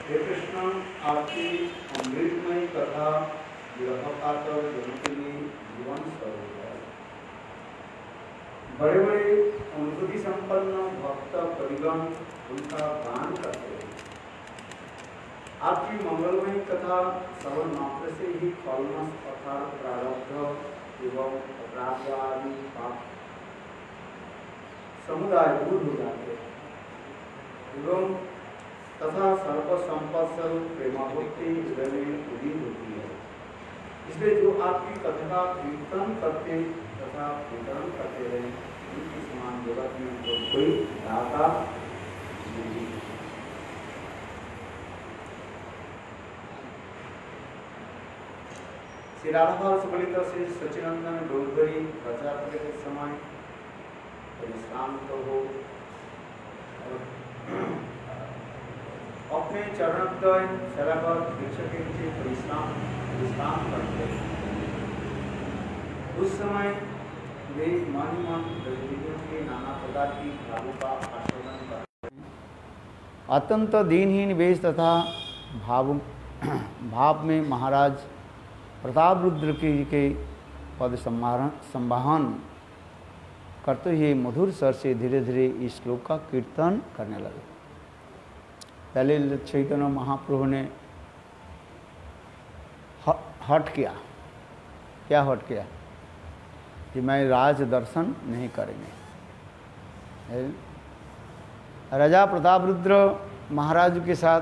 हे कृष्ण, आपकी अमृतमयी कथा विरहकातर जनों के लिए जीवन स्वरूप है। बड़े बड़े अनुभूति संपन्न भक्त परिगण उनका गान करते हैं। आपकी मंगलमयी कथा श्रवण मात्र से ही कलमश अर्थात प्रारब्ध एवं अपराध आदि पाप समुदाय दूर हो जाते हैं एवं तथा सर्व संपद स्वरूप प्रेमाभक्ति हृदय में उदित होती है। इसलिए जो आपकी कथा का कीर्तन करते तथा वितरण करते रहे, उनके समान जगत में कोई दाता नहीं। श्री राधा सुबलित से सचिनंदन डोलगरी प्रचार के समय शांत हो अपने चरणद्वय शराबर वृक्ष के नीचे विश्राम करते। उस समय वे मन गतिविधियों के नाना प्रकार की भावों का आस्वादन करते हैं। अत्यंत दीनहीन वेश तथा भाव में महाराज प्रताप रुद्र के पद संवाहन करते हुए मधुर स्वर से धीरे धीरे इस श्लोक का कीर्तन करने लगे। पहले चैतन्य महाप्रभु ने हट किया। क्या हट किया? कि मैं राज दर्शन नहीं करेंगे। राजा प्रताप रुद्र महाराज के साथ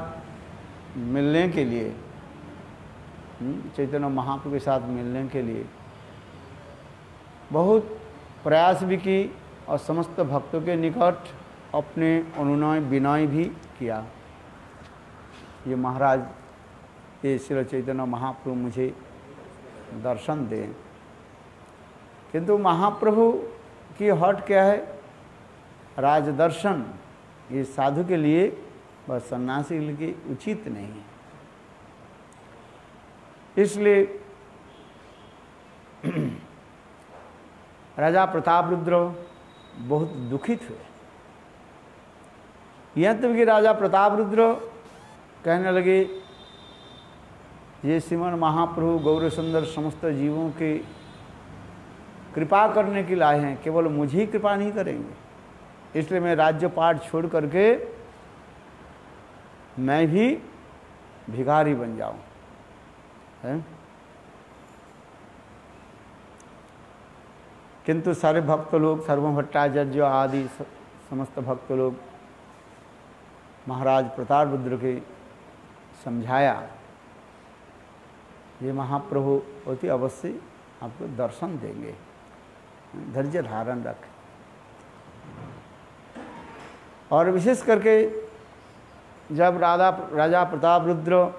मिलने के लिए, चैतन्य महाप्रभु के साथ मिलने के लिए बहुत प्रयास भी की और समस्त भक्तों के निकट अपने अनुनय विनय भी किया। ये महाराज, ये श्री चैतन्य महाप्रभु मुझे दर्शन दें। किंतु महाप्रभु की हट क्या है? राज दर्शन ये साधु के लिए व सन्यासी के लिए उचित नहीं है। इसलिए राजा प्रताप रुद्र बहुत दुखित हुए। यहाँ तक कि राजा प्रताप रुद्र कहने लगे, ये श्रीमन महाप्रभु गौर सुंदर समस्त जीवों के कृपा करने के लाए हैं, केवल मुझे ही कृपा नहीं करेंगे। इसलिए मैं राज्य पाठ छोड़ करके मैं भी भिखारी बन जाऊं। किंतु सारे भक्त लोग, सर्व भट्टाचार्य आदि समस्त भक्त लोग महाराज प्रताप रुद्र के समझाया, ये महाप्रभु अति अवश्य आपको दर्शन देंगे, धैर्य धारण रख। और विशेष करके जब राजा प्रताप रुद्र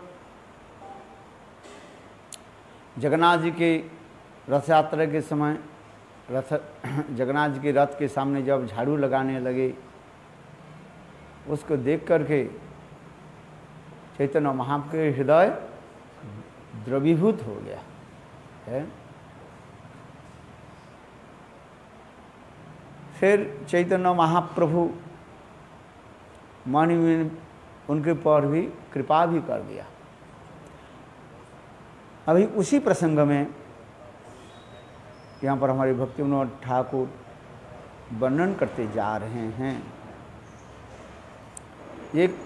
जगन्नाथ जी के रथ यात्रा के समय जगन्नाथ जी के रथ के सामने जब झाड़ू लगाने लगे, उसको देख करके चैतन्य महाप्रभु के हृदय द्रवीभूत हो गया है। फिर चैतन्य महाप्रभु मन में उनके पर भी कृपा भी कर दिया। अभी उसी प्रसंग में यहाँ पर हमारे भक्ति विनोद ठाकुर वर्णन करते जा रहे हैं। एक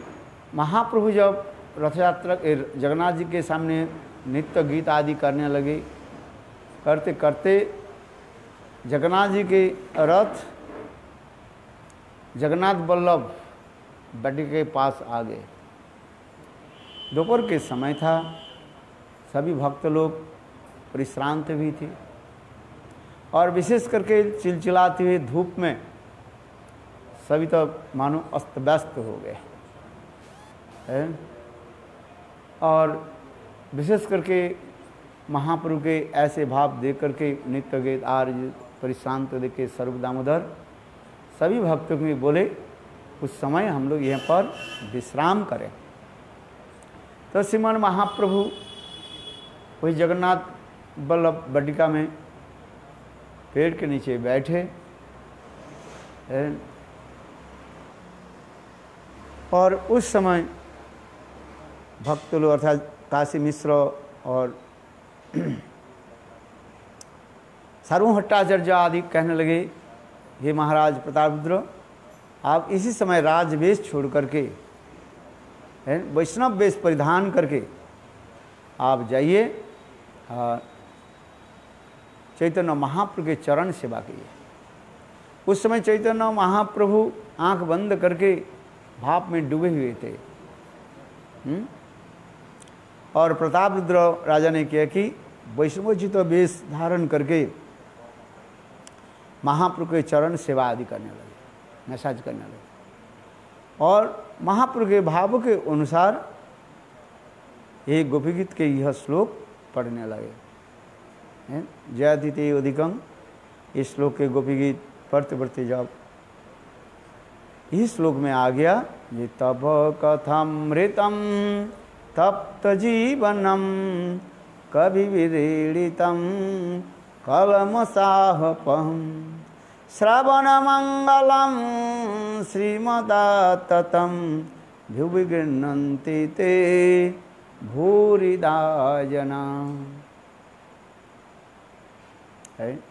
महाप्रभु जब रथ यात्रा जगन्नाथ जी के सामने नृत्य गीत आदि करने लगे, करते करते जगन्नाथ जी के रथ जगन्नाथ वल्लभ बड्डी के पास आ गए। दोपहर के समय था, सभी भक्त लोग परिश्रांत भी थे और विशेष करके चिलचिलाती हुई धूप में सभी तो मानो अस्त व्यस्त हो गए हैं। और विशेष करके महाप्रभु के ऐसे भाव देख करके नित्य गीत आर्य परिश्रांत देख के स्वरूप दामोदर सभी भक्तों को बोले, उस समय हम लोग यहाँ पर विश्राम करें। तो श्रीमान महाप्रभु वही जगन्नाथ वल्लभ बटिका में पेड़ के नीचे बैठे और उस समय भक्त लोग अर्थात काशी मिश्र और सार्वभट्टाचार्य आदि कहने लगे, हे महाराज प्रतापरुद्र, आप इसी समय राजवेश छोड़ करके, वैष्णव वेश परिधान करके आप जाइए, चैतन्य महाप्रभु के चरण सेवा कीजिए। उस समय चैतन्य महाप्रभु आंख बंद करके भाप में डूबे हुए थे। और प्रतापरुद्र राजा ने किया कि वैष्णवोचित वेश धारण करके महाप्रभु के चरण सेवा आदि करने लगे, मसाज करने लगे, और महाप्रभु के भाव के अनुसार ये गोपी गीत के यह श्लोक पढ़ने लगे। जयातिथि अधिकम, इस श्लोक के गोपी गीत पढ़ते पढ़ते जब इस श्लोक में आ गया, ये तब कथमृतम तप्त जीवनम कवि विरीडितम कलमसाहपम श्रवण मंगलम श्रीमदाततम भुविगृह्णन्ति ते भूरिदा जना।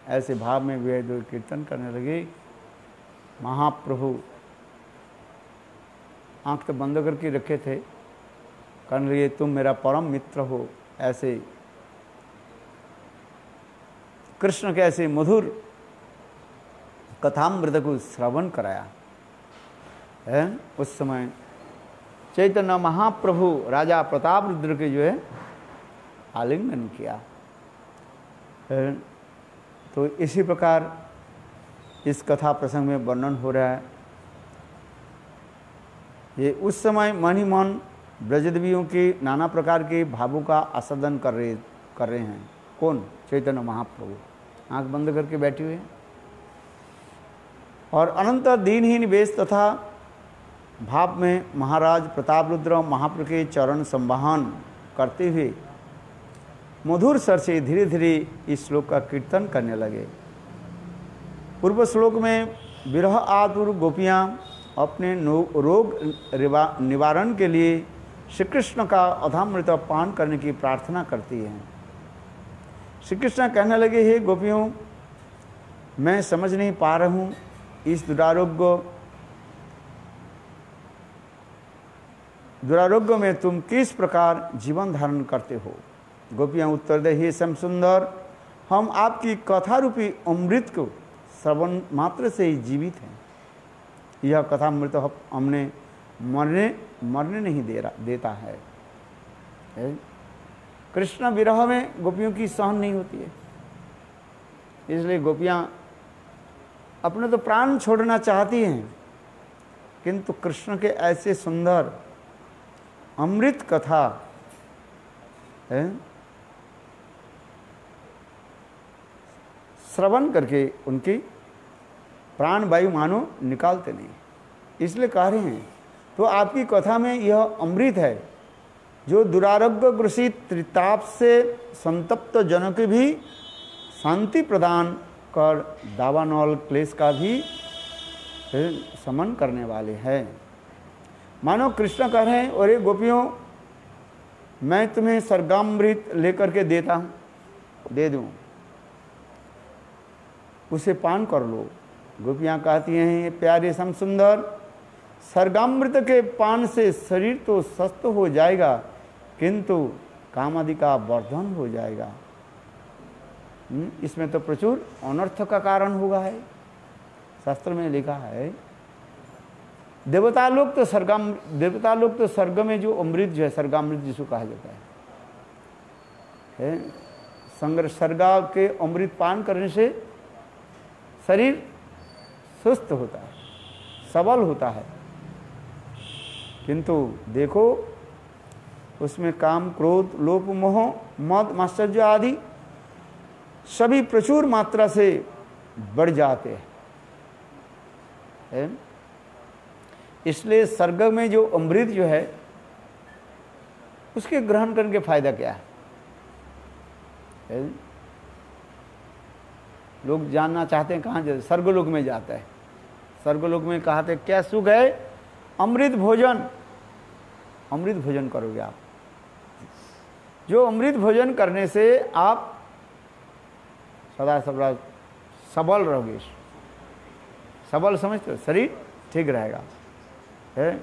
ऐसे भाव में वे दो कीर्तन करने लगे। महाप्रभु आंख तो बंद करके रखे थे, कहने लगे तुम मेरा परम मित्र हो। ऐसे कृष्ण के ऐसे मधुर कथामृत को श्रवण कराया है। उस समय चैतन्य महाप्रभु राजा प्रतापरुद्र के जो है आलिंगन किया है। तो इसी प्रकार इस कथा प्रसंग में वर्णन हो रहा है। ये उस समय मन ही मन ब्रजदेवियों के नाना प्रकार के भावों का आस्वादन कर रहे हैं। कौन? चैतन्य महाप्रभु आंख बंद करके बैठे हुए हैं और अनंत दीनहीन वेश तथा भाव में महाराज प्रतापरुद्र महाप्रभु के चरण संवाहन करते हुए मधुर स्वर से धीरे धीरे इस श्लोक का कीर्तन करने लगे। पूर्व श्लोक में विरह आतुर गोपियाँ अपने रोग निवारण के लिए श्री कृष्ण का अधामृत पान करने की प्रार्थना करती हैं। श्री कृष्ण कहने लगे, हे गोपियों, मैं समझ नहीं पा रहा हूँ इस दुरारोग्य में तुम किस प्रकार जीवन धारण करते हो। गोपियाँ उत्तर दे, हे श्याम सुंदर, हम आपकी कथा रूपी अमृत को श्रवण मात्र से ही जीवित हैं। यह कथामृत हमने मरने नहीं देता है। कृष्ण विरह में गोपियों की सहन नहीं होती है, इसलिए गोपियाँ अपने तो प्राण छोड़ना चाहती हैं, किंतु कृष्ण के ऐसे सुंदर अमृत कथा श्रवण करके उनकी प्राण वायु मानो निकालते नहीं, इसलिए कह रहे हैं। तो आपकी कथा में यह अमृत है जो दुरारोग्य ग्रसित त्रिताप से संतप्त जनों की भी शांति प्रदान कर दावानल क्लेश का भी समन करने वाले हैं। मानो कृष्ण कह रहे हैं, अरे गोपियों, मैं तुम्हें सर्गामृत लेकर के दे दूं, उसे पान कर लो। गोपियाँ कहती हैं, प्यारे श्याम सुंदर, सर्गामृत के पान से शरीर तो स्वस्थ हो जाएगा, किंतु काम आदि का वर्धन हो जाएगा। इसमें तो प्रचुर अनर्थ का कारण होगा है। शास्त्र में लिखा है, देवता लोग तो स्वर्ग में जो अमृत जो है, सर्गामृत जिसको कहा जाता है, सर्गा के अमृत पान करने से शरीर सुस्त होता है, सबल होता है, किंतु देखो उसमें काम, क्रोध, लोभ, मोह, मद, मात्सर्य आदि सभी प्रचुर मात्रा से बढ़ जाते हैं। इसलिए स्वर्ग में जो अमृत जो है उसके ग्रहण करने के फायदा क्या है? लोग जानना चाहते हैं कहाँ जाते, स्वर्गलोक में जाता है। स्वर्गलोक में कहते क्या सुख है? अमृत भोजन करोगे आप। जो अमृत भोजन करने से आप सदा सर्वदा सबल रहोगे। सबल समझते हो, शरीर ठीक रहेगा है।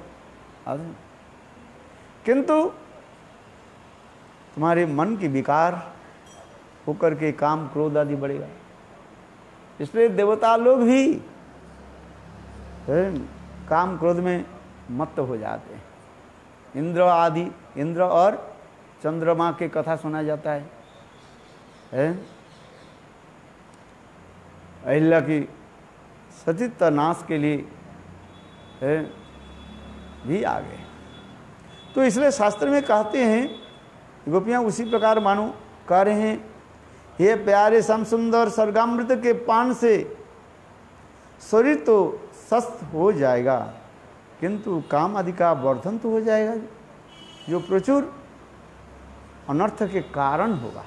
किंतु तुम्हारे मन की विकार होकर के काम क्रोध आदि बढ़ेगा। इसलिए देवता लोग भी काम क्रोध में मत्त हो जाते हैं। इंद्र आदि, इंद्र और चंद्रमा के कथा सुना जाता है? अहिल्या की सतीत्व नाश के लिए भी आ गए। तो इसलिए शास्त्र में कहते हैं, गोपियां उसी प्रकार मानो कह रहे हैं, ये प्यारे श्याम सुंदर स्वर्गामृत के पान से शरीर तो स्वस्थ हो जाएगा, किंतु काम आदि का वर्धन तो हो जाएगा, जो प्रचुर अनर्थ के कारण होगा।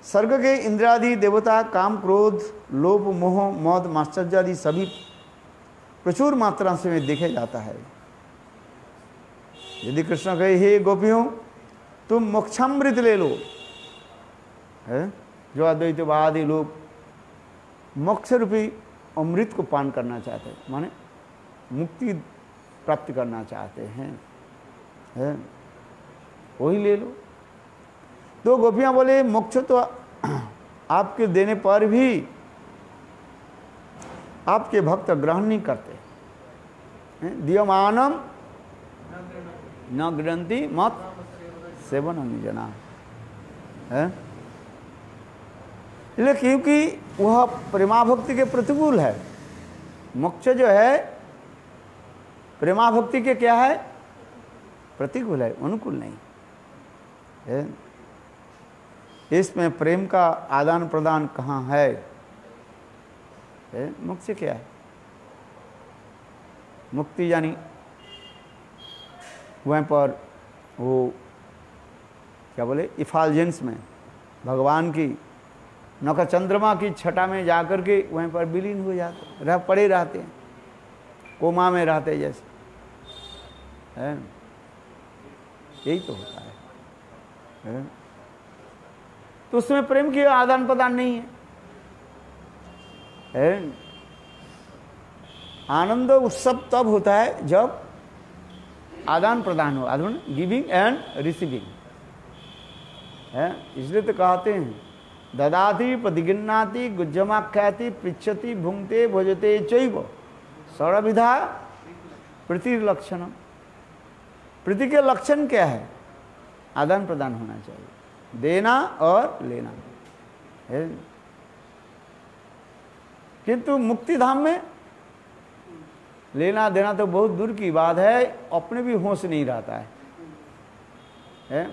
स्वर्ग के इंद्रादि देवता काम क्रोध लोभ मोह मद माश्चर्य आदि सभी प्रचुर मात्रा से में देखे जाता है। यदि कृष्ण कहे हे गोपियों तुम मोक्षामृत ले लो, है जो अद्वैतवादी लोग मोक्ष रूपी अमृत को पान करना चाहते हैं, माने मुक्ति प्राप्त करना चाहते हैं, है वही ले लो। तो गोपियां बोले मोक्ष तो आपके देने पर भी आपके भक्त ग्रहण नहीं करते। दियमानम न गृहंति मत सेवन निजना है, इसलिए क्योंकि वह प्रेमाभक्ति के प्रतिकूल है। मोक्ष जो है प्रेमाभक्ति के क्या है, प्रतिकूल है, अनुकूल नहीं है। इसमें प्रेम का आदान प्रदान कहाँ है? मोक्ष क्या है? मुक्ति यानी वहीं पर वो क्या बोले इफालजेंस में भगवान की नौका चंद्रमा की छटा में जाकर के वहीं पर विलीन हो जाते, रह पड़े रहते हैं, कोमा में रहते जैसे है। यही तो होता है। तो उसमें प्रेम की आदान प्रदान नहीं है। आनंद उत्सव तब होता है जब आदान प्रदान हो, आदान गिविंग एंड रिसीविंग है। इसलिए तो कहते हैं ददाति प्रतिगृह्णाति गुज्जमाख्याति पृच्छति भुंक्ते भोजते चैव सर्वविधा प्रीति लक्षणम। प्रीति के लक्षण क्या है? आदान प्रदान होना चाहिए, देना और लेना है। किंतु मुक्ति धाम में लेना देना तो बहुत दूर की बात है, अपने भी होश नहीं रहता है,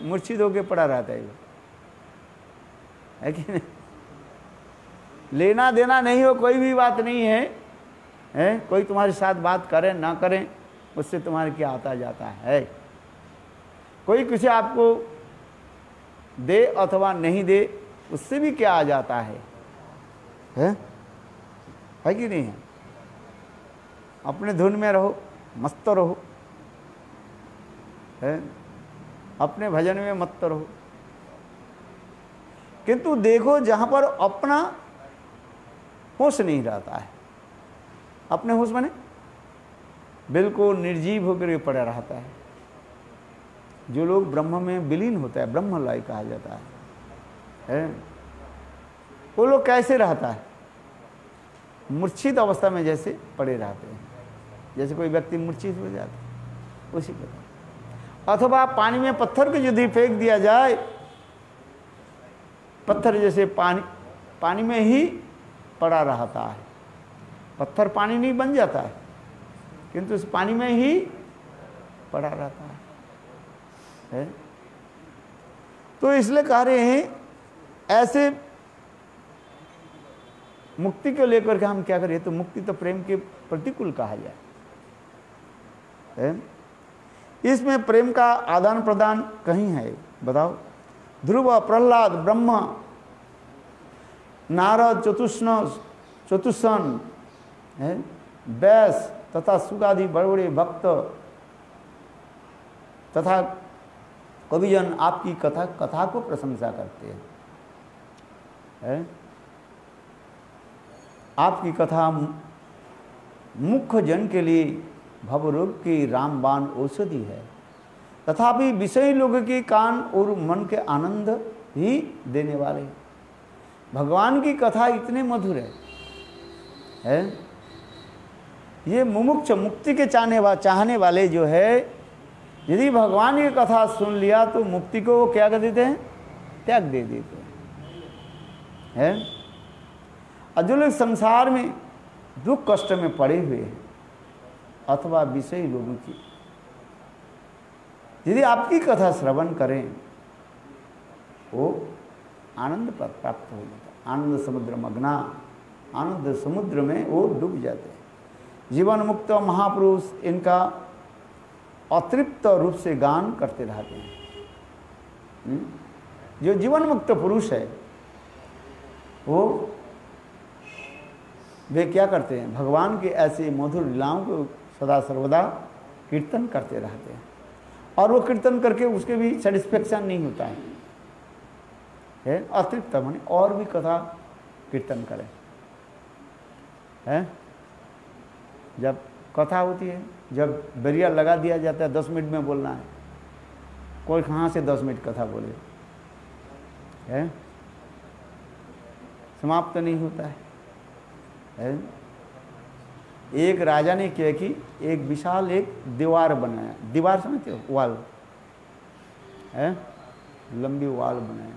मूर्छित होकर पड़ा रहता है कि नहीं? लेना देना नहीं हो कोई भी बात नहीं है, कोई तुम्हारे साथ बात करें ना करें उससे तुम्हारे क्या आता जाता है। कोई किसी आपको दे अथवा नहीं दे उससे भी क्या आ जाता है कि नहीं है? अपने धुन में रहो, मस्त रहो, अपने भजन में मस्त रहो। किंतु देखो जहां पर अपना होश नहीं रहता है, अपने होश माने बिल्कुल निर्जीव होकर पड़ा रहता है। जो लोग ब्रह्म में विलीन होता है, ब्रह्मलय कहा जाता है, वो लोग कैसे रहता है? मूर्छित अवस्था में जैसे पड़े रहते हैं, जैसे कोई व्यक्ति मूर्छित हो जाता है उसी प्रकार। अथवा पानी में पत्थर को यदि फेंक दिया जाए, पत्थर जैसे पानी में ही पड़ा रहता है, पत्थर पानी नहीं बन जाता है किंतु उस पानी में ही पड़ा रहता है। तो इसलिए कह रहे हैं ऐसे मुक्ति को लेकर के हम क्या करें? तो मुक्ति तो प्रेम के प्रतिकूल कहा जाए। इसमें प्रेम का आदान प्रदान कहीं है? बताओ। ध्रुव, प्रहलाद, ब्रह्मा, नारद, चतुष्सन, व्यास तथा सुगादि बड़े बड़े भक्त तथा कवि जन आपकी कथा को प्रशंसा करते हैं। आपकी कथा मुख्य जन के लिए भवरोग की रामबाण औषधि है, तथापि विषयी लोगों के कान और मन के आनंद ही देने वाले। भगवान की कथा इतने मधुर है? ये मुमुक्ष मुक्ति के चाहने वाले जो है, यदि भगवान की कथा सुन लिया तो मुक्ति को क्या कर देते हैं? त्याग दे देते हैं। और जो लोग संसार में दुख कष्ट में पड़े हुए हैं अथवा विषयी लोगों की, यदि आपकी कथा श्रवण करें वो आनंद पर प्राप्त हो जाता। आनंद समुद्र मग्ना, आनंद समुद्र में वो डूब जाते हैं। जीवन मुक्त महापुरुष इनका अतृप्त रूप से गान करते रहते हैं। जो जीवन मुक्त पुरुष है वे क्या करते हैं? भगवान के ऐसे मधुर लीलाओं को सदा सर्वदा कीर्तन करते रहते हैं, और वो कीर्तन करके उसके भी सेटिस्फेक्शन नहीं होता है अतृप्त माने और भी कथा कीर्तन करें। जब कथा होती है, जब बैरियर लगा दिया जाता है 10 मिनट में बोलना है, कोई कहाँ से 10 मिनट कथा बोले? समाप्त नहीं होता है। एक राजा ने क्या कि एक विशाल एक दीवार बनाया। दीवार समझते हो? वाल है, लंबी वाल बनाया,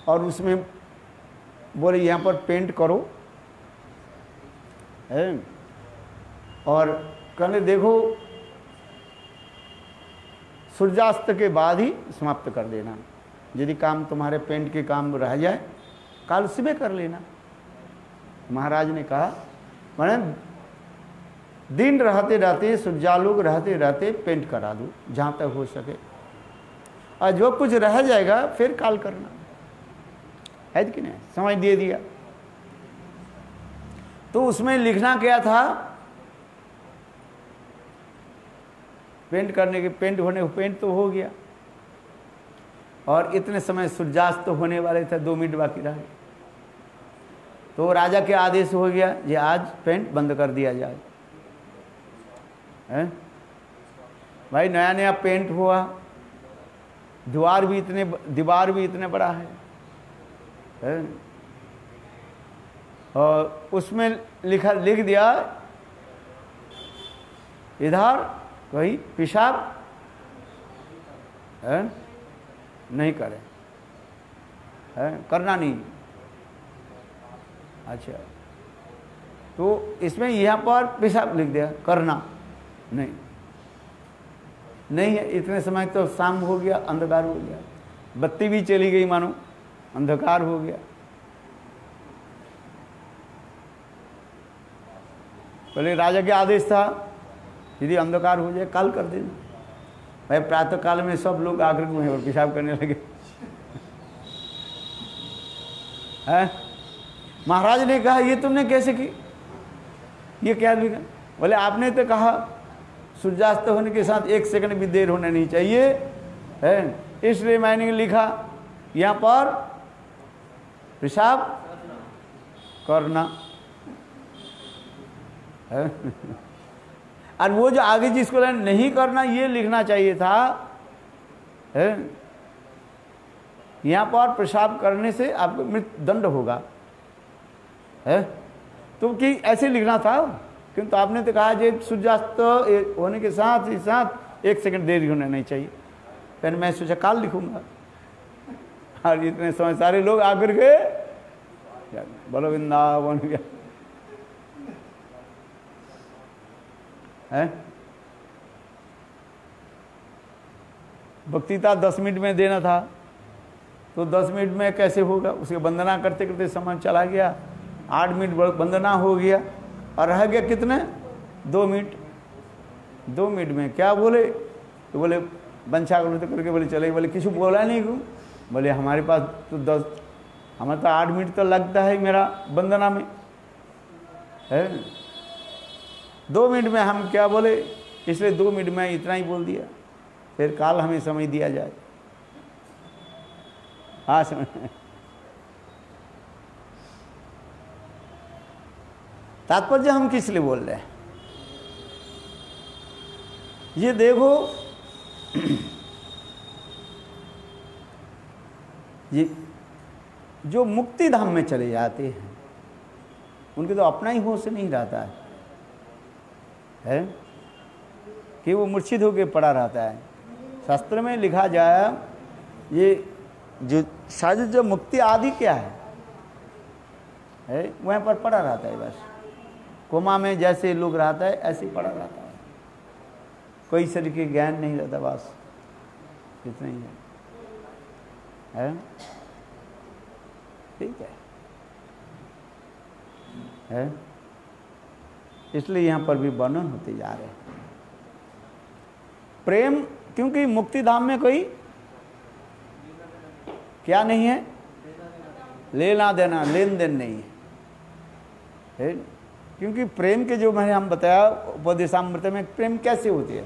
और उसमें बोले यहाँ पर पेंट करो है, और कहने देखो सूर्यास्त के बाद ही समाप्त कर देना। यदि काम तुम्हारे पेंट के काम रह जाए कल सुबह कर लेना। महाराज ने कहा मैंने दिन रहते रहते सूर्यालोक रहते रहते पेंट करा दूँ जहाँ तक हो सके, और जो कुछ रह जाएगा फिर काल करना है कि नहीं? समझ दे दिया। तो उसमें लिखना क्या था? पेंट करने के पेंट होने को पेंट तो हो गया, और इतने समय सूर्यास्त तो होने वाले थे, 2 मिनट बाकी रह गए। तो राजा के आदेश हो गया ये आज पेंट बंद कर दिया जाए। भाई नया नया पेंट हुआ, दीवार भी इतने बड़ा है, और उसमें लिख दिया इधर कोई पेशाब नहीं करे, करना नहीं। अच्छा, तो इसमें यहाँ पर पेशाब लिख दिया, करना नहीं है। इतने समय तो शाम हो गया, अंधकार हो गया, बत्ती भी चली गई, मानो अंधकार हो गया। पहले राजा के आदेश था यदि अंधकार हो जाए काल कर देना। भाई प्रातः काल में सब लोग आकर वहीं पर पेशाब करने लगे। महाराज ने कहा ये तुमने कैसे की? ये क्या लिखा? बोले आपने तो कहा सूर्यास्त होने के साथ 1 सेकंड भी देर होना नहीं चाहिए है, इसलिए मैंने लिखा यहाँ पर पेशाब करना है। और वो जो आगे जिसको नहीं करना ये लिखना चाहिए था है, यहाँ पर पेशाब करने से आपको मृत्यु दंड होगा है, तो कि ऐसे लिखना था। किंतु आपने तो कहा जे सूर्यास्त होने के साथ ही साथ 1 सेकंड देरी होना नहीं चाहिए। फिर मैं सोचा काल लिखूंगा, और इतने समय सारे लोग आकर के बोलो वृंदावन गया है। वक्तृता 10 मिनट में देना था, तो 10 मिनट में कैसे होगा? उसके वंदना करते करते समय चला गया, 8 मिनट वंदना हो गया, और रह गया कितने? 2 मिनट। 2 मिनट में क्या बोले? तो बोले बंछा करके बोले चले। बोले किसी बोला नहीं क्यों? बोले हमारे पास तो 8 मिनट तो लगता है मेरा वंदना में है, 2 मिनट में हम क्या बोले, इसलिए 2 मिनट में इतना ही बोल दिया फिर काल हमें समझ दिया जाए। हाँ समझ। तात्पर्य हम किस लिए बोल रहे हैं? ये देखो ये जो मुक्ति धाम में चले जाते हैं उनके तो अपना ही होश नहीं रहता है कि वो मूर्छित होकर पड़ा रहता है। शास्त्र में लिखा जाए ये जो शायद जो मुक्ति आदि क्या है वहाँ पर पड़ा रहता है, बस कोमा में जैसे लोग रहता है ऐसे ही पड़ा रहता है, कोई शरीर के ज्ञान नहीं रहता, बस इतना ही है। ठीक है? इसलिए यहाँ पर भी वर्णन होते जा रहे हैं प्रेम, क्योंकि मुक्ति धाम में कोई क्या नहीं है, लेना देना, लेन देन नहीं है। क्योंकि प्रेम के जो मैंने हम बताया उपदेशामृत में प्रेम कैसे होती है,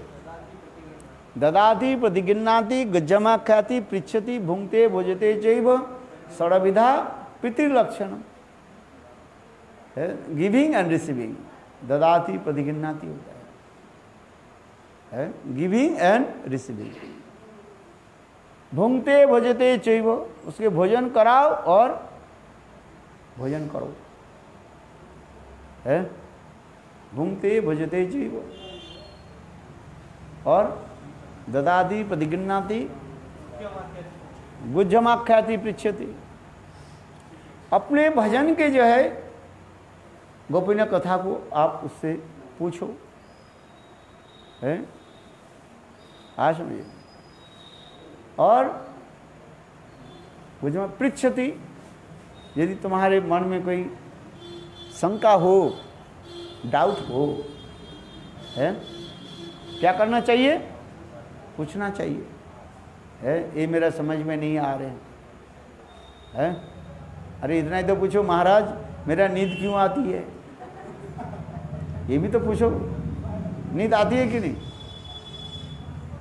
ददाति प्रतिगिन्नाति गज्जमाख्याति पृच्छति भुंक्ते भोजते चैव षड्विधा पितृलक्षण, गिविंग एंड रिसीविंग। ददाति प्रतिगिन्नाति होता है गिविंग एंड रिसीविंग। भुंक्ते भोजते चैव, उसके भोजन कराओ और भोजन करो है। भुंक्ते भोजते चैव और ददाति प्रतिगिन्नाति गुज्जमाख्याति पृच्छति। अपने भजन के जो है गोपनीय कथा को आप उससे पूछो है, आज समझिए। और गुज्जमा पृच्छति, यदि तुम्हारे मन में कोई शंका हो, डाउट हो है, क्या करना चाहिए? पूछना चाहिए है, ये मेरा समझ में नहीं आ रहे हैं। अरे इतना ही तो पूछो, महाराज मेरा नींद क्यों आती है, ये भी तो पूछो। नींद आती है कि नहीं?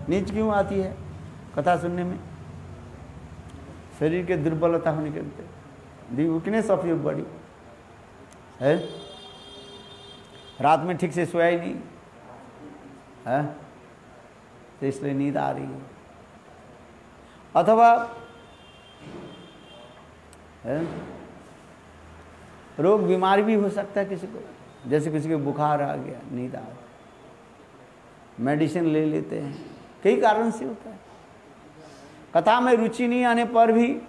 नींद क्यों आती है कथा सुनने में? शरीर के दुर्बलता होने के लिए, दी वीकनेस ऑफ योर बॉडी है। रात में ठीक से सोया ही नहीं है तो इसलिए नींद आ रही है। अथवा है रोग बीमारी भी हो सकता है किसी को, जैसे किसी को बुखार आ गया, नींद आ गई, मेडिसिन ले लेते हैं, कई कारण से होता है। कथा में रुचि नहीं आने पर भी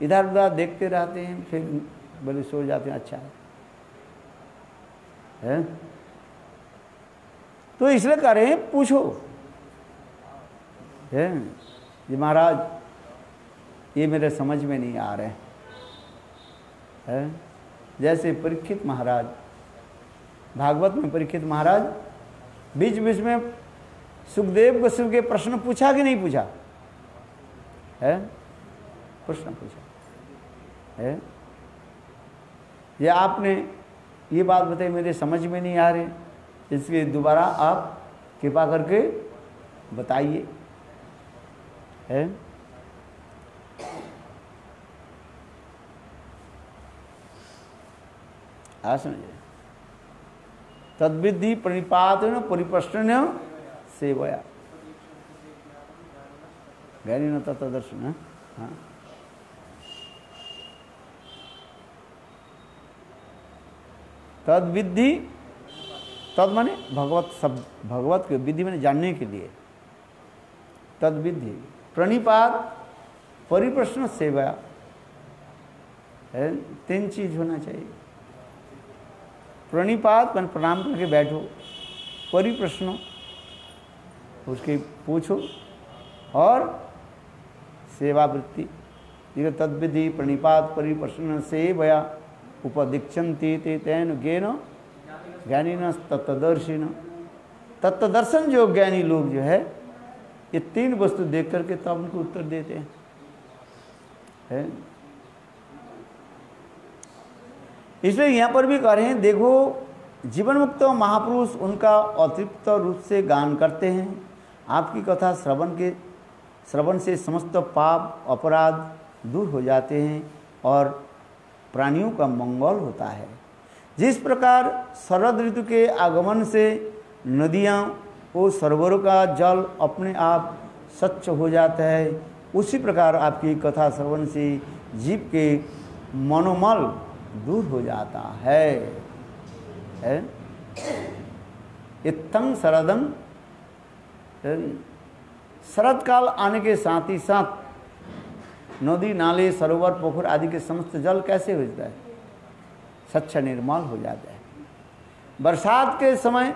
इधर उधर देखते रहते हैं, फिर बोले सो जाते हैं। अच्छा है तो इसलिए करें, पूछो है जी महाराज ये मेरे समझ में नहीं आ रहे है। जैसे परीक्षित महाराज, भागवत में परीक्षित महाराज बीच बीच में सुखदेव गोस्वामी के प्रश्न पूछा कि नहीं पूछा है? प्रश्न पूछा है। ये आपने ये बात बताई मेरे समझ में नहीं आ रहे, इसके दोबारा आप कृपा करके बताइए है। समझे? तद्विधि प्रणिपातन परिप्रश्न सेवया ज्ञानी न तत्दर्शन। हाँ तद्विधि, तद माने भगवत शब्द, भगवत के विधि माने जानने के लिए। तद्विधि प्रणिपात परिप्रश्न सेवा है, 3 चीज होना चाहिए। प्रणिपात मन प्रणाम करके बैठो, परिप्रश्न उसके पूछो और सेवावृत्ति। तद्विधि प्रणिपात परिप्रश्न सेवया उपदीक्षन्ति ते तेन ज्ञेन ज्ञानिन तत्वदर्शिन। तत्वदर्शन जो ज्ञानी लोग जो है ये 3 वस्तु देख करके तब उनको उत्तर देते हैं है? इसलिए यहाँ पर भी कह रहे हैं, देखो जीवन मुक्त महापुरुष उनका अतृप्त रूप से गान करते हैं, आपकी कथा श्रवण से समस्त पाप अपराध दूर हो जाते हैं और प्राणियों का मंगल होता है। जिस प्रकार शरद ऋतु के आगमन से नदियाँ और सरोवरों का जल अपने आप स्वच्छ हो जाता है, उसी प्रकार आपकी कथा श्रवण से जीव के मनोमल दूर हो जाता है। इत्थं शरदं, शरद काल आने के साथ ही साथ नदी नाले सरोवर पोखर आदि के समस्त जल कैसे हो जाता है? स्वच्छ निर्मल हो जाता है। बरसात के समय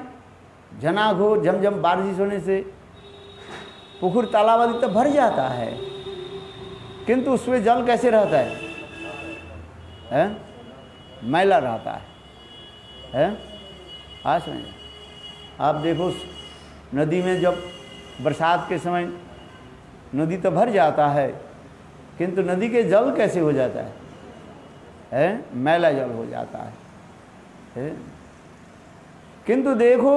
झनाघोर झमझम बारिश होने से पुकुर तालाब आदि तो भर जाता है, किंतु उसमें जल कैसे रहता है? मैला रहता है। आज में आप देखो नदी में जब बरसात के समय नदी तो भर जाता है, किंतु नदी के जल कैसे हो जाता है? मैला जल हो जाता है। किंतु देखो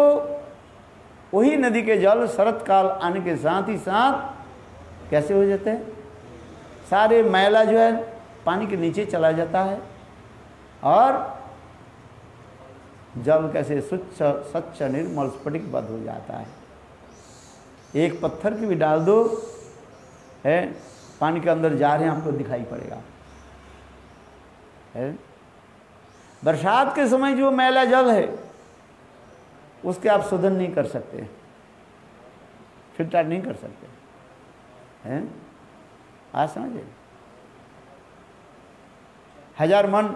वही नदी के जल शरद काल आने के साथ ही साथ कैसे हो जाते हैं? सारे मैला जो है पानी के नीचे चला जाता है और जल कैसे स्वच्छ निर्मल स्फटिकबद्ध हो जाता है। एक पत्थर की भी डाल दो है, पानी के अंदर जा रहे हैं आपको दिखाई पड़ेगा। है बरसात के समय जो मैला जल है उसके आप शोधन नहीं कर सकते, फिल्टर नहीं कर सकते हैं। आज समझे, 1000 मन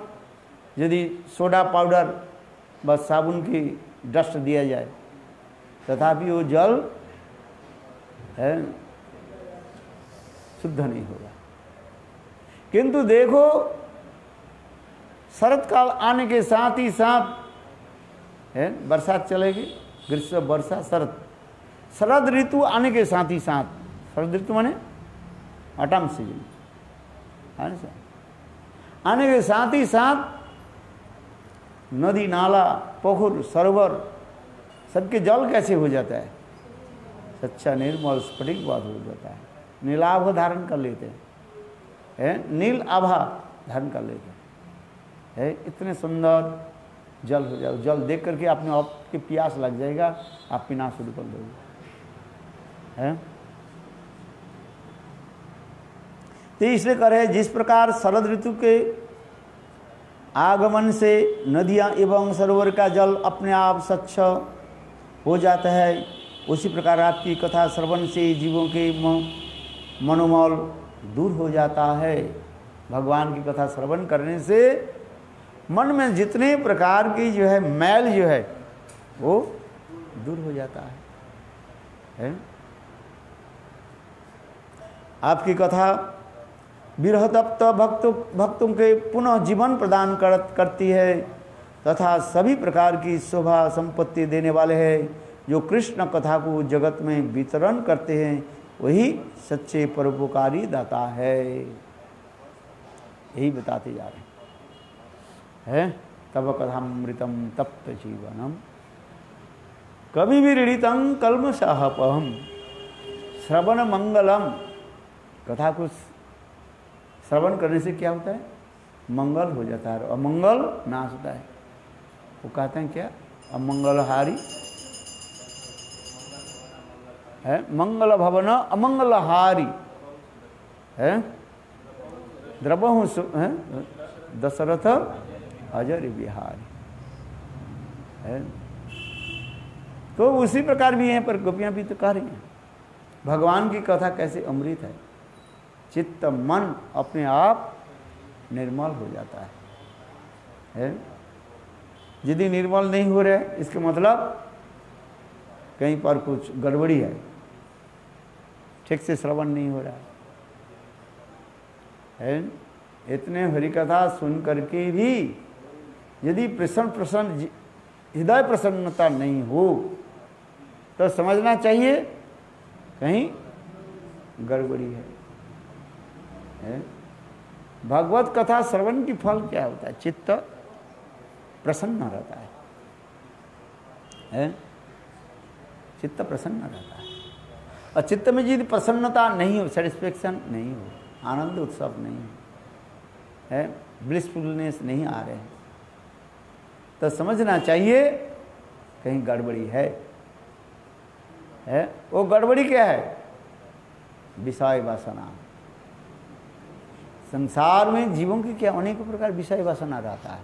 यदि सोडा पाउडर बस साबुन की डस्ट दिया जाए तथापि वो जल है शुद्ध नहीं होगा। किंतु देखो शरद काल आने के साथ ही साथ है बरसात चलेगी, ग्रीष्म वर्षा शरद, शरद ऋतु आने के साथ ही साथ, शरद ऋतु माने ऑटम सीजन आने के साथ ही साथ नदी नाला पोखर सरोवर सबके जल कैसे हो जाता है? सच्चा निर्मल स्फटिकबद्ध हो जाता है। नीलाभ धारण कर लेते हैं, नील आभा धारण कर लेते हैं। इतने सुंदर जल हो जाए, जल देख करके आपने आपकी प्यास लग जाएगा, आप पीना शुरू कर दोगे। तो इसलिए करे जिस प्रकार शरद ऋतु के आगमन से नदियाँ एवं सरोवर का जल अपने आप स्वच्छ हो जाता है, उसी प्रकार आपकी कथा श्रवण से जीवों के मनोमल दूर हो जाता है। भगवान की कथा श्रवण करने से मन में जितने प्रकार की जो है मैल जो है वो दूर हो जाता है। आपकी कथा विरह तप्त भक्तों के पुनः जीवन प्रदान करती है तथा सभी प्रकार की शोभा संपत्ति देने वाले हैं। जो कृष्ण कथा को जगत में वितरण करते हैं वही सच्चे परोपकारी दाता है। यही बताते जा रहे हैं। तब कथामृतम तप्त जीवनम कवि विरीडितं कल्मषापहम श्रवण मंगलम। कथा को श्रवण करने से क्या होता है? मंगल हो जाता है, अमंगल नाश होता है। वो कहते हैं क्या? अमंगलहारी है, मंगल भवन अमंगलहारी है, द्रवहु है दशरथ अजर बिहारी है। तो उसी प्रकार भी हैं, पर गोपियां भी तो कह रही हैं भगवान की कथा कैसे अमृत है। चित्त मन अपने आप निर्मल हो जाता है। यदि निर्मल नहीं हो रहा है इसका मतलब कहीं पर कुछ गड़बड़ी है, ठीक से श्रवण नहीं हो रहा है। इतने हरि कथा सुन करके भी यदि प्रसन्न हृदय प्रसन्नता नहीं हो तो समझना चाहिए कहीं गड़बड़ी है। भगवत कथा श्रवण की फल क्या होता है? चित्त प्रसन्न रहता है, चित्त प्रसन्न रहता है। और चित्त में यदि प्रसन्नता नहीं हो, सेटिस्फेक्शन नहीं हो, आनंद उत्सव नहीं है, ब्लिसफुलनेस नहीं आ रहे हैं, तो समझना चाहिए कहीं गड़बड़ी है। वो गड़बड़ी क्या है? विषय वासना। संसार में जीवों की क्या अनेक प्रकार विषय वासना रहता है?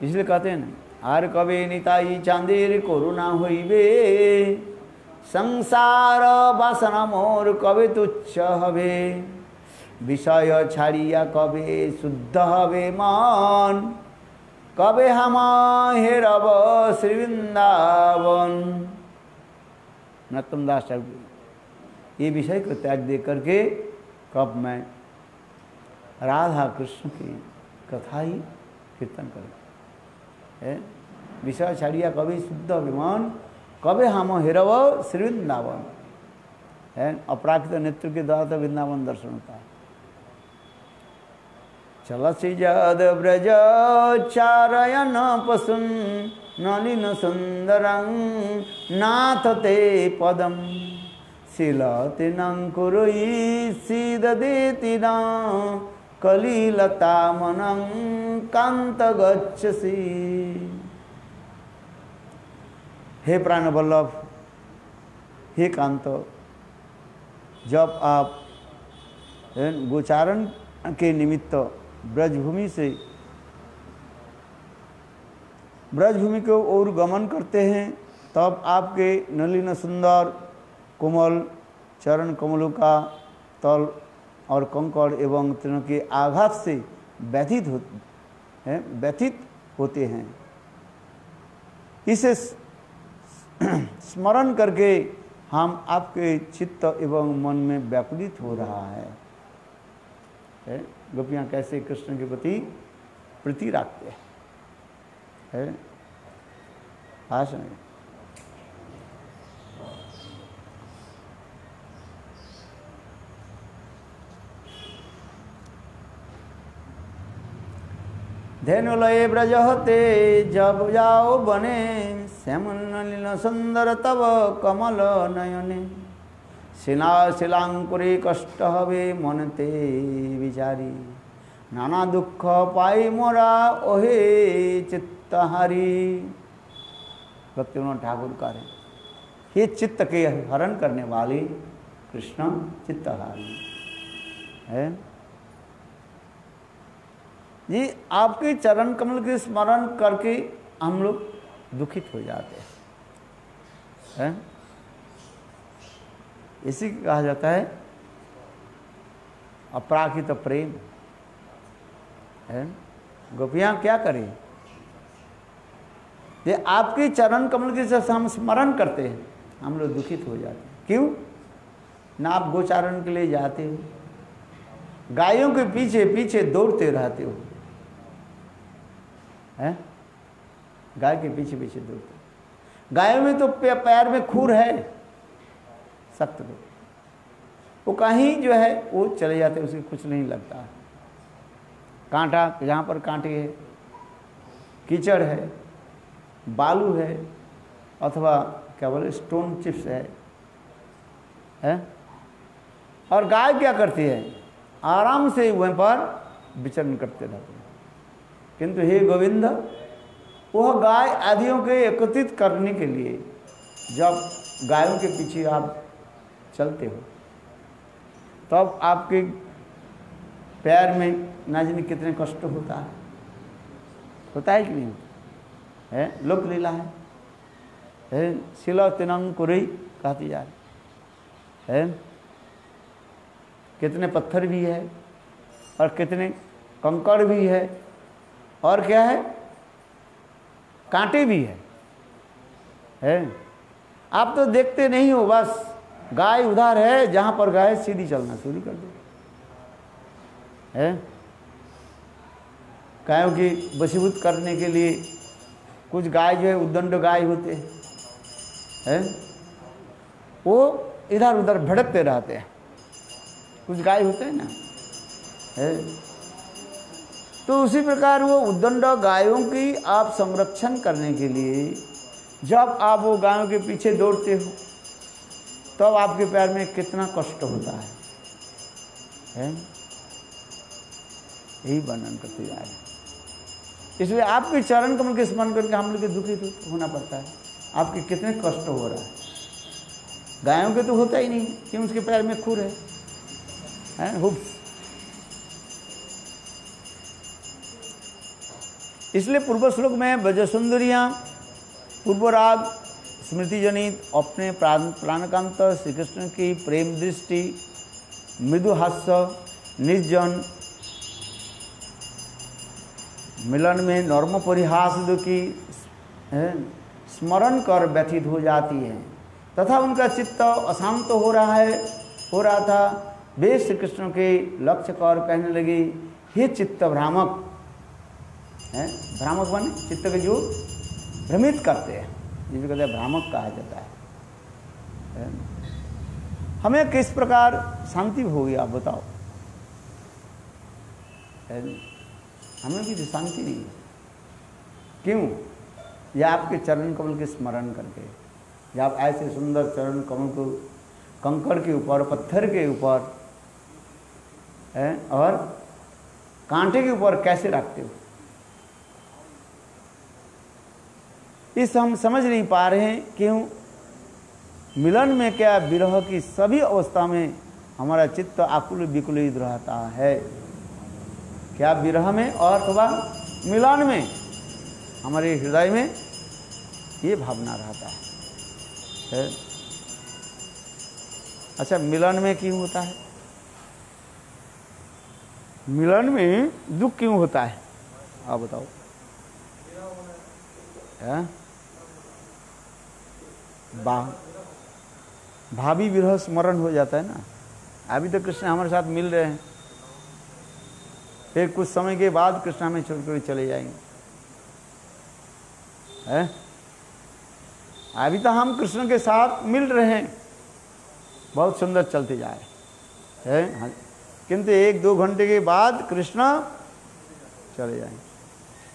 इसलिए कहते हैं ना, आर कबे निताई चांदेर कोरोना होइबे, संसार वासना मोर कबे तुच्छ हवे, विषय छाड़िया कबे शुद्ध हवे मन, कबे हम हेरब श्री वृंदावन। नरोत्तम दास ठाकुर ये विषय को त्याग दे करके कब मैं राधा कृष्ण की कथा ही कीर्तन करूँ। विषय छाड़िया कभी शुद्ध अभिमान, कबे हम हेरव श्री वृंदावन। अपराकृत नेत्र के द्वारा तो वृंदावन दर्शन होता है। चलसी जद ब्रज चारयन पशुन, नलिन सुंदरं नाथ ते पदम, शिलति नंकुरुई सीददेति न, कलिलता मनं कांत गच्छसि। हे प्राण वल्लभ, हे कांत, जब आप गोचारण के निमित्त ब्रजभूमि से ब्रजभूमि को ओर गमन करते हैं, तब आपके नलिन सुंदर कोमल चरण कमलों का तल और कंकड़ एवं तृण के आघात से व्यथित होते हैं। इसे स्मरण करके हम आपके चित्त एवं मन में व्याकुलित हो रहा है। गोपियाँ कैसे कृष्ण के प्रति प्रीति रखते हैं। भाषण धेनु लये ब्रज होते जब जाओ बने, श्यामल नलिन सुंदर तब कमल नयने, शिला शिलांकुरे कष्ट हवे मनते विचारी, नाना दुख पाई मोरा ओहे चित्तहारी। भक्तिविनोद ठाकुर कह रहे, हे चित्त के हरण करने वाले कृष्ण चित्तहारी है जी। आपके चरण कमल के स्मरण करके हम लोग दुखित हो जाते हैं। इसी कहा जाता है अपराकृत प्रेम है। गोपियाँ क्या करें? ये आपके चरण कमल के जब हम स्मरण करते हैं हम लोग दुखित हो जाते हैं। क्यों? ना आप गोचारण के लिए जाते हो, गायों के पीछे पीछे दौड़ते रहते हो, हैं? गाय के पीछे पीछे दौड़ते। गायों में तो पैर में खूर है सख्त, वो कहीं जो है वो चले जाते, उसे कुछ नहीं लगता। कांटा, जहाँ पर कांटे है, कीचड़ है, बालू है, अथवा क्या बोले स्टोन चिप्स है? और गाय क्या करती है? आराम से वहीं पर विचरण करते रहते हैं। किंतु हे गोविंद, वह गाय आदियों के एकत्रित करने के लिए जब गायों के पीछे आप चलते हो, तब आपके पैर में ना जाने कितने कष्ट होता है कि नहीं है? लोक लीला है। शिला तिनंग कुरई कहती जा रही है। कितने पत्थर भी है और कितने कंकड़ भी है, और क्या है? कांटे भी है। आप तो देखते नहीं हो, बस गाय उधर है, जहां पर गाय सीधी चलना शुरू कर दो है। गायों की वशीभूत करने के लिए कुछ गाय जो है उद्दंड गाय होते हैं, वो इधर उधर भड़कते रहते हैं। कुछ गाय होते हैं ना है। तो उसी प्रकार वो उद्दंड गायों की आप संरक्षण करने के लिए जब आप वो गायों के पीछे दौड़ते हो तब आपके पैर में कितना कष्ट होता है, यही वर्णन करते जा रहे हैं। इसलिए आपके चरण कमल के स्मरण करके हम लोग दुखित होना पड़ता है। आपके कितने कष्ट हो रहा है, गायों के तो होता ही नहीं कि उसके पैर में खुर है हुब्स। इसलिए पूर्व श्लोक में ब्रजसुंदरियां पूर्व राग स्मृति जनित अपने प्राणकांत श्री कृष्ण की प्रेम दृष्टि, मृदु हास्य, निर्जन मिलन में नर्म परिहास की स्मरण कर व्यथित हो जाती है तथा उनका चित्त अशांत हो रहा था। वे श्री कृष्ण के लक्ष्य कर कहने लगे, हे चित्त भ्रामक, भ्रामक माने चित्त के जो भ्रमित करते हैं, जिसे कहते हैं भ्रामक कहा जाता है। हमें किस प्रकार शांति होगी आप बताओ? हमें भी तो शांति नहीं है। क्यों? या आपके चरण कमल के स्मरण करके, या आप ऐसे सुंदर चरण कमल को कंकड़ के ऊपर, पत्थर के ऊपर और कांटे के ऊपर कैसे रखते हो, इस हम समझ नहीं पा रहे हैं। क्यों? मिलन में क्या विरह की सभी अवस्था में हमारा चित्त आकुल विकुलित रहता है। क्या विरह में और अथवा मिलन में हमारे हृदय में ये भावना रहता है। अच्छा, मिलन में क्यों होता है? मिलन में दुख क्यों होता है आप बताओ? भावी विरह स्मरण हो जाता है ना। अभी तो कृष्ण हमारे साथ मिल रहे हैं, फिर कुछ समय के बाद कृष्ण हमें छोड़कर चले जाएंगे। अभी तो हम कृष्ण के साथ मिल रहे हैं, बहुत सुंदर चलते जा रहे हैं, किंतु 1-2 घंटे के बाद कृष्ण चले जाएंगे।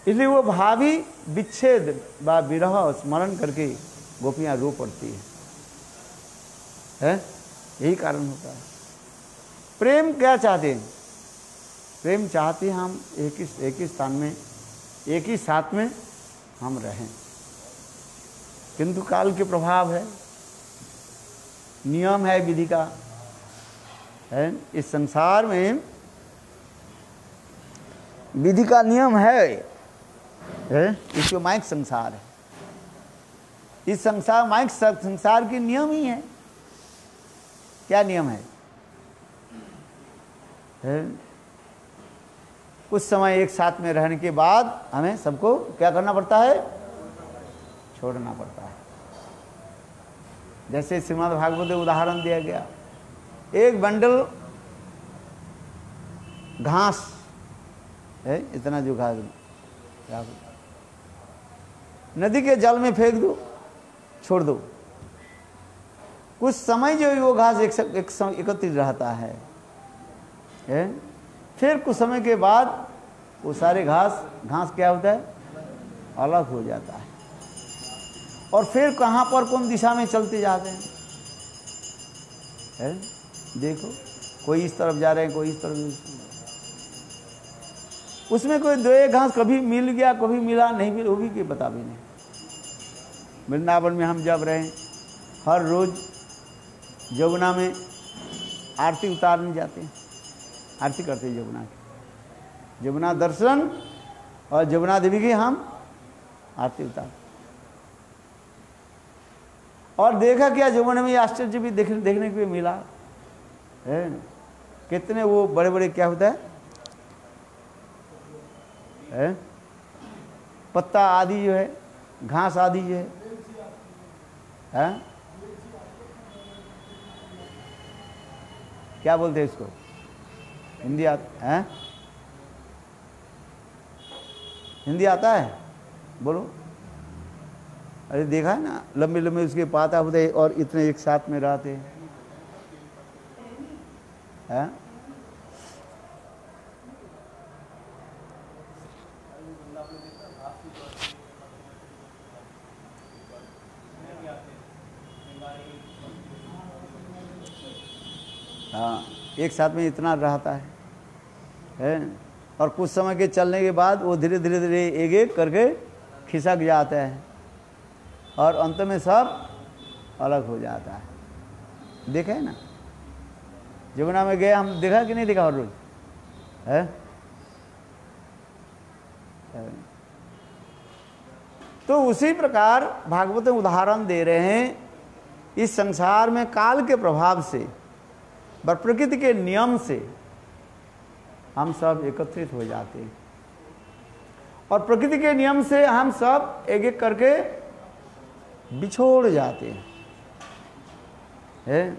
इसलिए वो भावी विच्छेद व विरह स्मरण करके गोपियां रो पड़ती है। यही कारण होता है। प्रेम क्या चाहते हैं? प्रेम चाहते हैं हम एक ही स्थान में, एक ही साथ में हम रहें, किंतु काल के प्रभाव है, नियम है विधि का है। इस संसार में विधि का नियम है। इसको माइक संसार है। इस संसार माइक संसार के नियम ही है। क्या नियम है? कुछ समय एक साथ में रहने के बाद हमें सबको क्या करना पड़ता है? छोड़ना पड़ता है। जैसे श्रीमद् भागवत में उदाहरण दिया गया, एक बंडल घास है, इतना जो घास नदी के जल में फेंक दो, छोड़ दो, कुछ समय जो वो घास एकत्रित रहता है, फिर कुछ समय के बाद वो सारे घास क्या होता है? अलग हो जाता है। और फिर कहाँ पर कौन दिशा में चलते जाते हैं? देखो, कोई इस तरफ जा रहे हैं, कोई इस तरफ। उसमें कोई 2 घास कभी मिल गया, कभी मिला नहीं मिला, वो भी कि बता भी नहीं। वृंदावन में हम जब रहे, हर रोज यमुना में आरती उतारने जाते हैं, आरती करते हैं यमुना की, यमुना दर्शन और यमुना देवी की हम आरती उतार। और देखा क्या, यमुना में आश्चर्य भी देखने को मिला है। कितने वो बड़े बड़े क्या होता है, पत्ता आदि जो है, घास आदि जो है, क्या बोलते हैं इसको? हिंदी आता है? हिंदी आता है? बोलो। अरे देखा है ना, लंबे लंबे उसके पाता होते और इतने एक साथ में रहते हैं। हाँ, एक साथ में इतना रहता है और कुछ समय के चलने के बाद वो धीरे धीरे धीरे एक एक करके खिसक जाता है और अंत में सब अलग हो जाता है। देखे ना, यमुना में गए हम, देखा कि नहीं देखा हर रोज है? तो उसी प्रकार भागवत उदाहरण दे रहे हैं, इस संसार में काल के प्रभाव से व प्रकृति के नियम से हम सब एकत्रित हो जाते हैं और प्रकृति के नियम से हम सब एक एक करके बिछोड़ जाते हैं।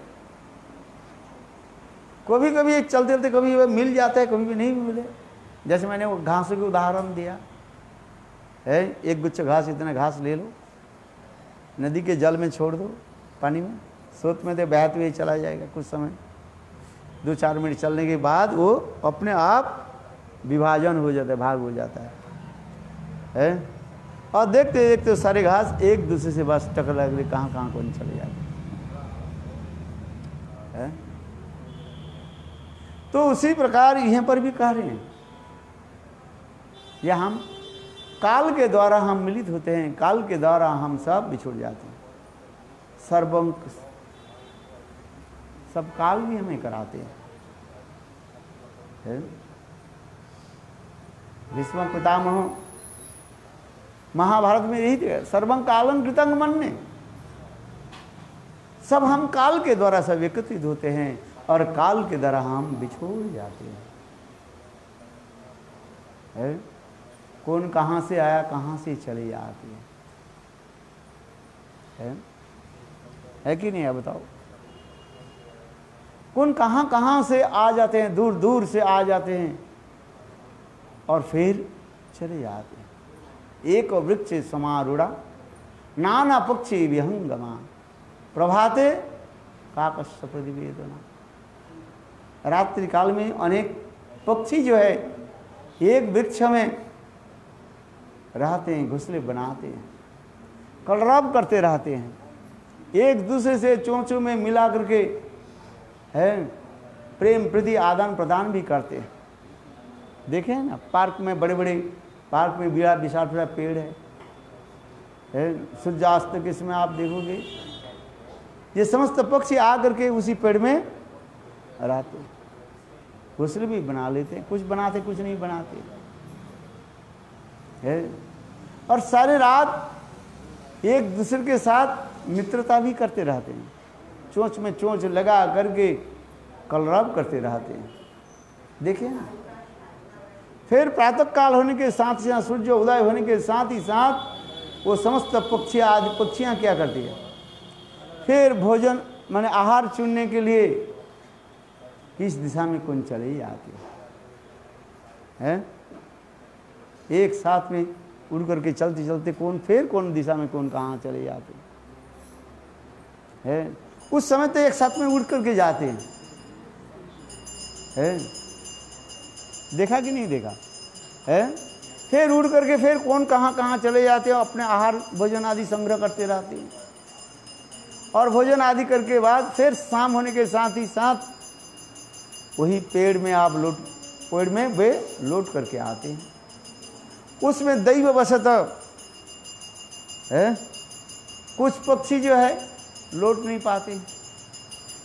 कभी कभी एक चलते चलते कभी मिल जाता है, कभी भी नहीं मिले। जैसे मैंने वो घासों के उदाहरण दिया है, एक गुच्छ घास, इतना घास ले लो, नदी के जल में छोड़ दो, पानी में स्रोत में तो बहते हुए चला जाएगा। कुछ समय 2-4 मिनट चलने के बाद वो अपने आप विभाजन हो जाता है, भाग हो जाता है? और देखते देखते सारे घास एक दूसरे से बस टकरा लगे, कहाँ कहाँ कौन चले जाते हैं। तो उसी प्रकार यहाँ पर भी कह रहे हैं, या हम काल के द्वारा हम मिलित होते हैं, काल के द्वारा हम सब बिछुड़ जाते हैं। सर्वंक सब काल भी हमें कराते हैं। भीष्म पितामह महाभारत में यही थे, सर्वं कालं कृतं मन्ये। सब हम काल के द्वारा सब एकत्रित होते हैं और काल के द्वारा हम बिछोड़ जाते हैं। कौन कहाँ से आया, कहाँ से चले जाते हैं, है कि नहीं? है बताओ, कौन कहाँ कहाँ से आ जाते हैं, दूर दूर से आ जाते हैं और फिर चले जाते हैं। एक वृक्ष समारूढ़ा नाना पक्षी विहंगमा प्रभाते काकस्य प्रतिवेदना। रात्रि काल में अनेक पक्षी जो है एक वृक्ष में रहते हैं, घोंसले बनाते हैं, कलरव करते रहते हैं, एक दूसरे से चोंचों में मिला करके है प्रेम प्रीति आदान प्रदान भी करते हैं। देखे ना, पार्क में बड़े बड़े पार्क में विशाल विशाल पेड़ है, सूर्यास्त के समय आप देखोगे ये समस्त पक्षी आ करके उसी पेड़ में रहते, घोंसले भी बना लेते हैं, कुछ बनाते कुछ नहीं बनाते है। और सारे रात एक दूसरे के साथ मित्रता भी करते रहते हैं, चोंच में चोंच लगा करके कलरव करते रहते हैं। देखिए ना, फिर प्रातः काल होने के साथ ही सूर्य उदय होने के साथ ही साथ वो समस्त पक्षियाँ क्या करती है, फिर भोजन माने आहार चुनने के लिए किस दिशा में कौन चले जाती है? एक साथ में उड़ करके चलते चलते कौन दिशा में कौन कहाँ चले जाते हैं। उस समय तो एक साथ में उड़ करके जाते हैं, देखा कि नहीं देखा है? फिर उड़ करके फिर कौन कहाँ कहाँ चले जाते हैं, अपने आहार भोजन आदि संग्रह करते रहते हैं और भोजन आदि करके बाद फिर शाम होने के साथ ही साथ वही पेड़ में वे लौट करके आते हैं। उसमें दैव वशत है, कुछ पक्षी जो है लौट नहीं पाते,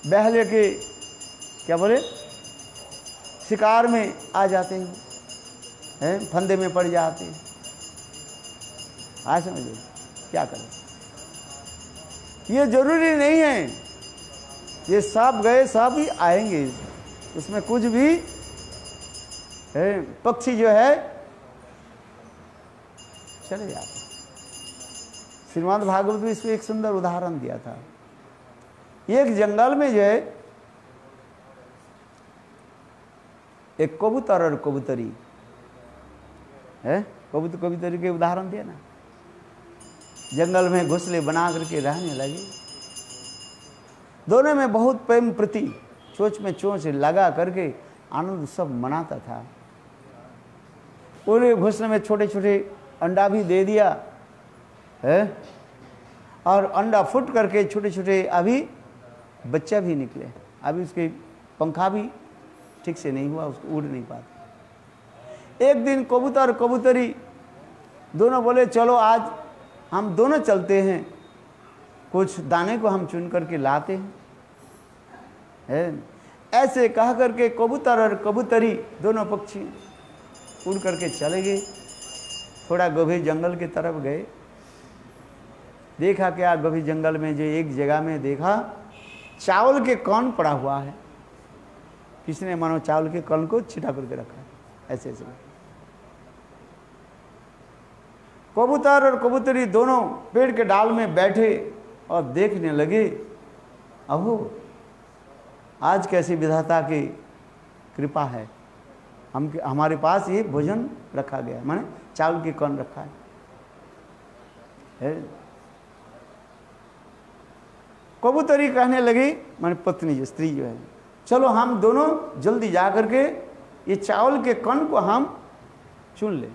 बह लेके क्या बोले शिकार में आ जाते हैं, फंदे में पड़ जाते हैं। आज समझिए क्या करें, ये जरूरी नहीं है, ये सब गए सब ही आएंगे, उसमें कुछ भी पक्षी जो है चले जाते। श्रीमद् भागवत में इसको एक सुंदर उदाहरण दिया था। एक जंगल में जो है एक कबूतर और कबूतरी है, कबूतरी के उदाहरण दिया ना, जंगल में घोंसले बना करके रहने लगे। दोनों में बहुत प्रेम प्रति चोंच में चोंच लगा करके आनंद सब मनाता था। पूरे घोंसले में छोटे छोटे अंडा भी दे दिया है और अंडा फुट करके छोटे छोटे अभी बच्चा भी निकले, अभी उसके पंखा भी ठीक से नहीं हुआ, उसको उड़ नहीं पाते। एक दिन कबूतर और कबूतरी दोनों बोले चलो आज हम दोनों चलते हैं, कुछ दाने को हम चुन करके लाते हैं, है? ऐसे कह करके कबूतर और कबूतरी दोनों पक्षी उड़ करके चले गए। थोड़ा गभीर जंगल की तरफ गए, देखा क्या गभीर जंगल में जो एक जगह में देखा चावल के कण पड़ा हुआ है, किसी ने मानो चावल के कण को छिटा करके रखा है, ऐसे ऐसे। कबूतर और कबूतरी दोनों पेड़ के डाल में बैठे और देखने लगे, अहो आज कैसी विधाता की कृपा है, हमारे पास ये भोजन रखा गया, माने चावल के कण रखा है। कबूतरी कहने लगी, माने पत्नी जो स्त्री जो है, चलो हम दोनों जल्दी जा करके ये चावल के कण को हम चुन ले।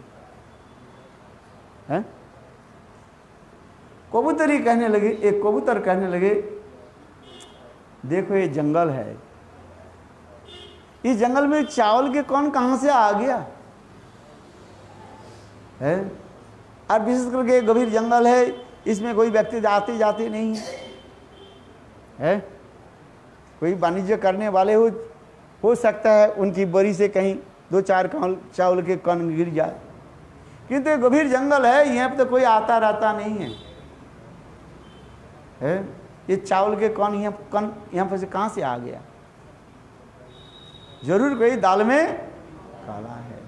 कबूतरी कहने लगे, एक कबूतर कहने लगे, देखो ये जंगल है, इस जंगल में चावल के कण कहां से आ गया है? और विशेष करके गंभीर जंगल है, इसमें कोई व्यक्ति आते जाते नहीं है, कोई वाणिज्य करने वाले हो सकता है उनकी बरी से कहीं 2-4 चावल के कण गिर जाए, किंतु ये गंभीर जंगल है, यहाँ पे तो कोई आता रहता नहीं है? ये चावल के कण यहाँ पर से कहाँ से आ गया? जरूर कोई दाल में काला है,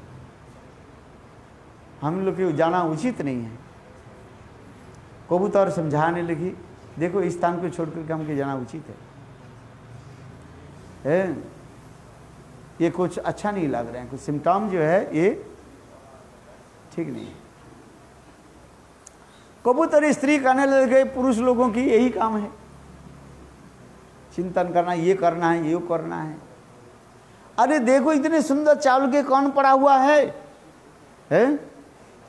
हम लोग को जाना उचित नहीं है। कबूतर समझाने लगी, देखो इस स्थान को छोड़ करके हमको जाना उचित है? ये कुछ अच्छा नहीं लग रहा है, कुछ सिम्टम जो है ये ठीक नहीं है। कबूतर स्त्री कहने लगे, पुरुष लोगों की यही काम है, चिंतन करना, ये करना है, ये करना है। अरे देखो इतने सुंदर चावल के कण पड़ा हुआ है?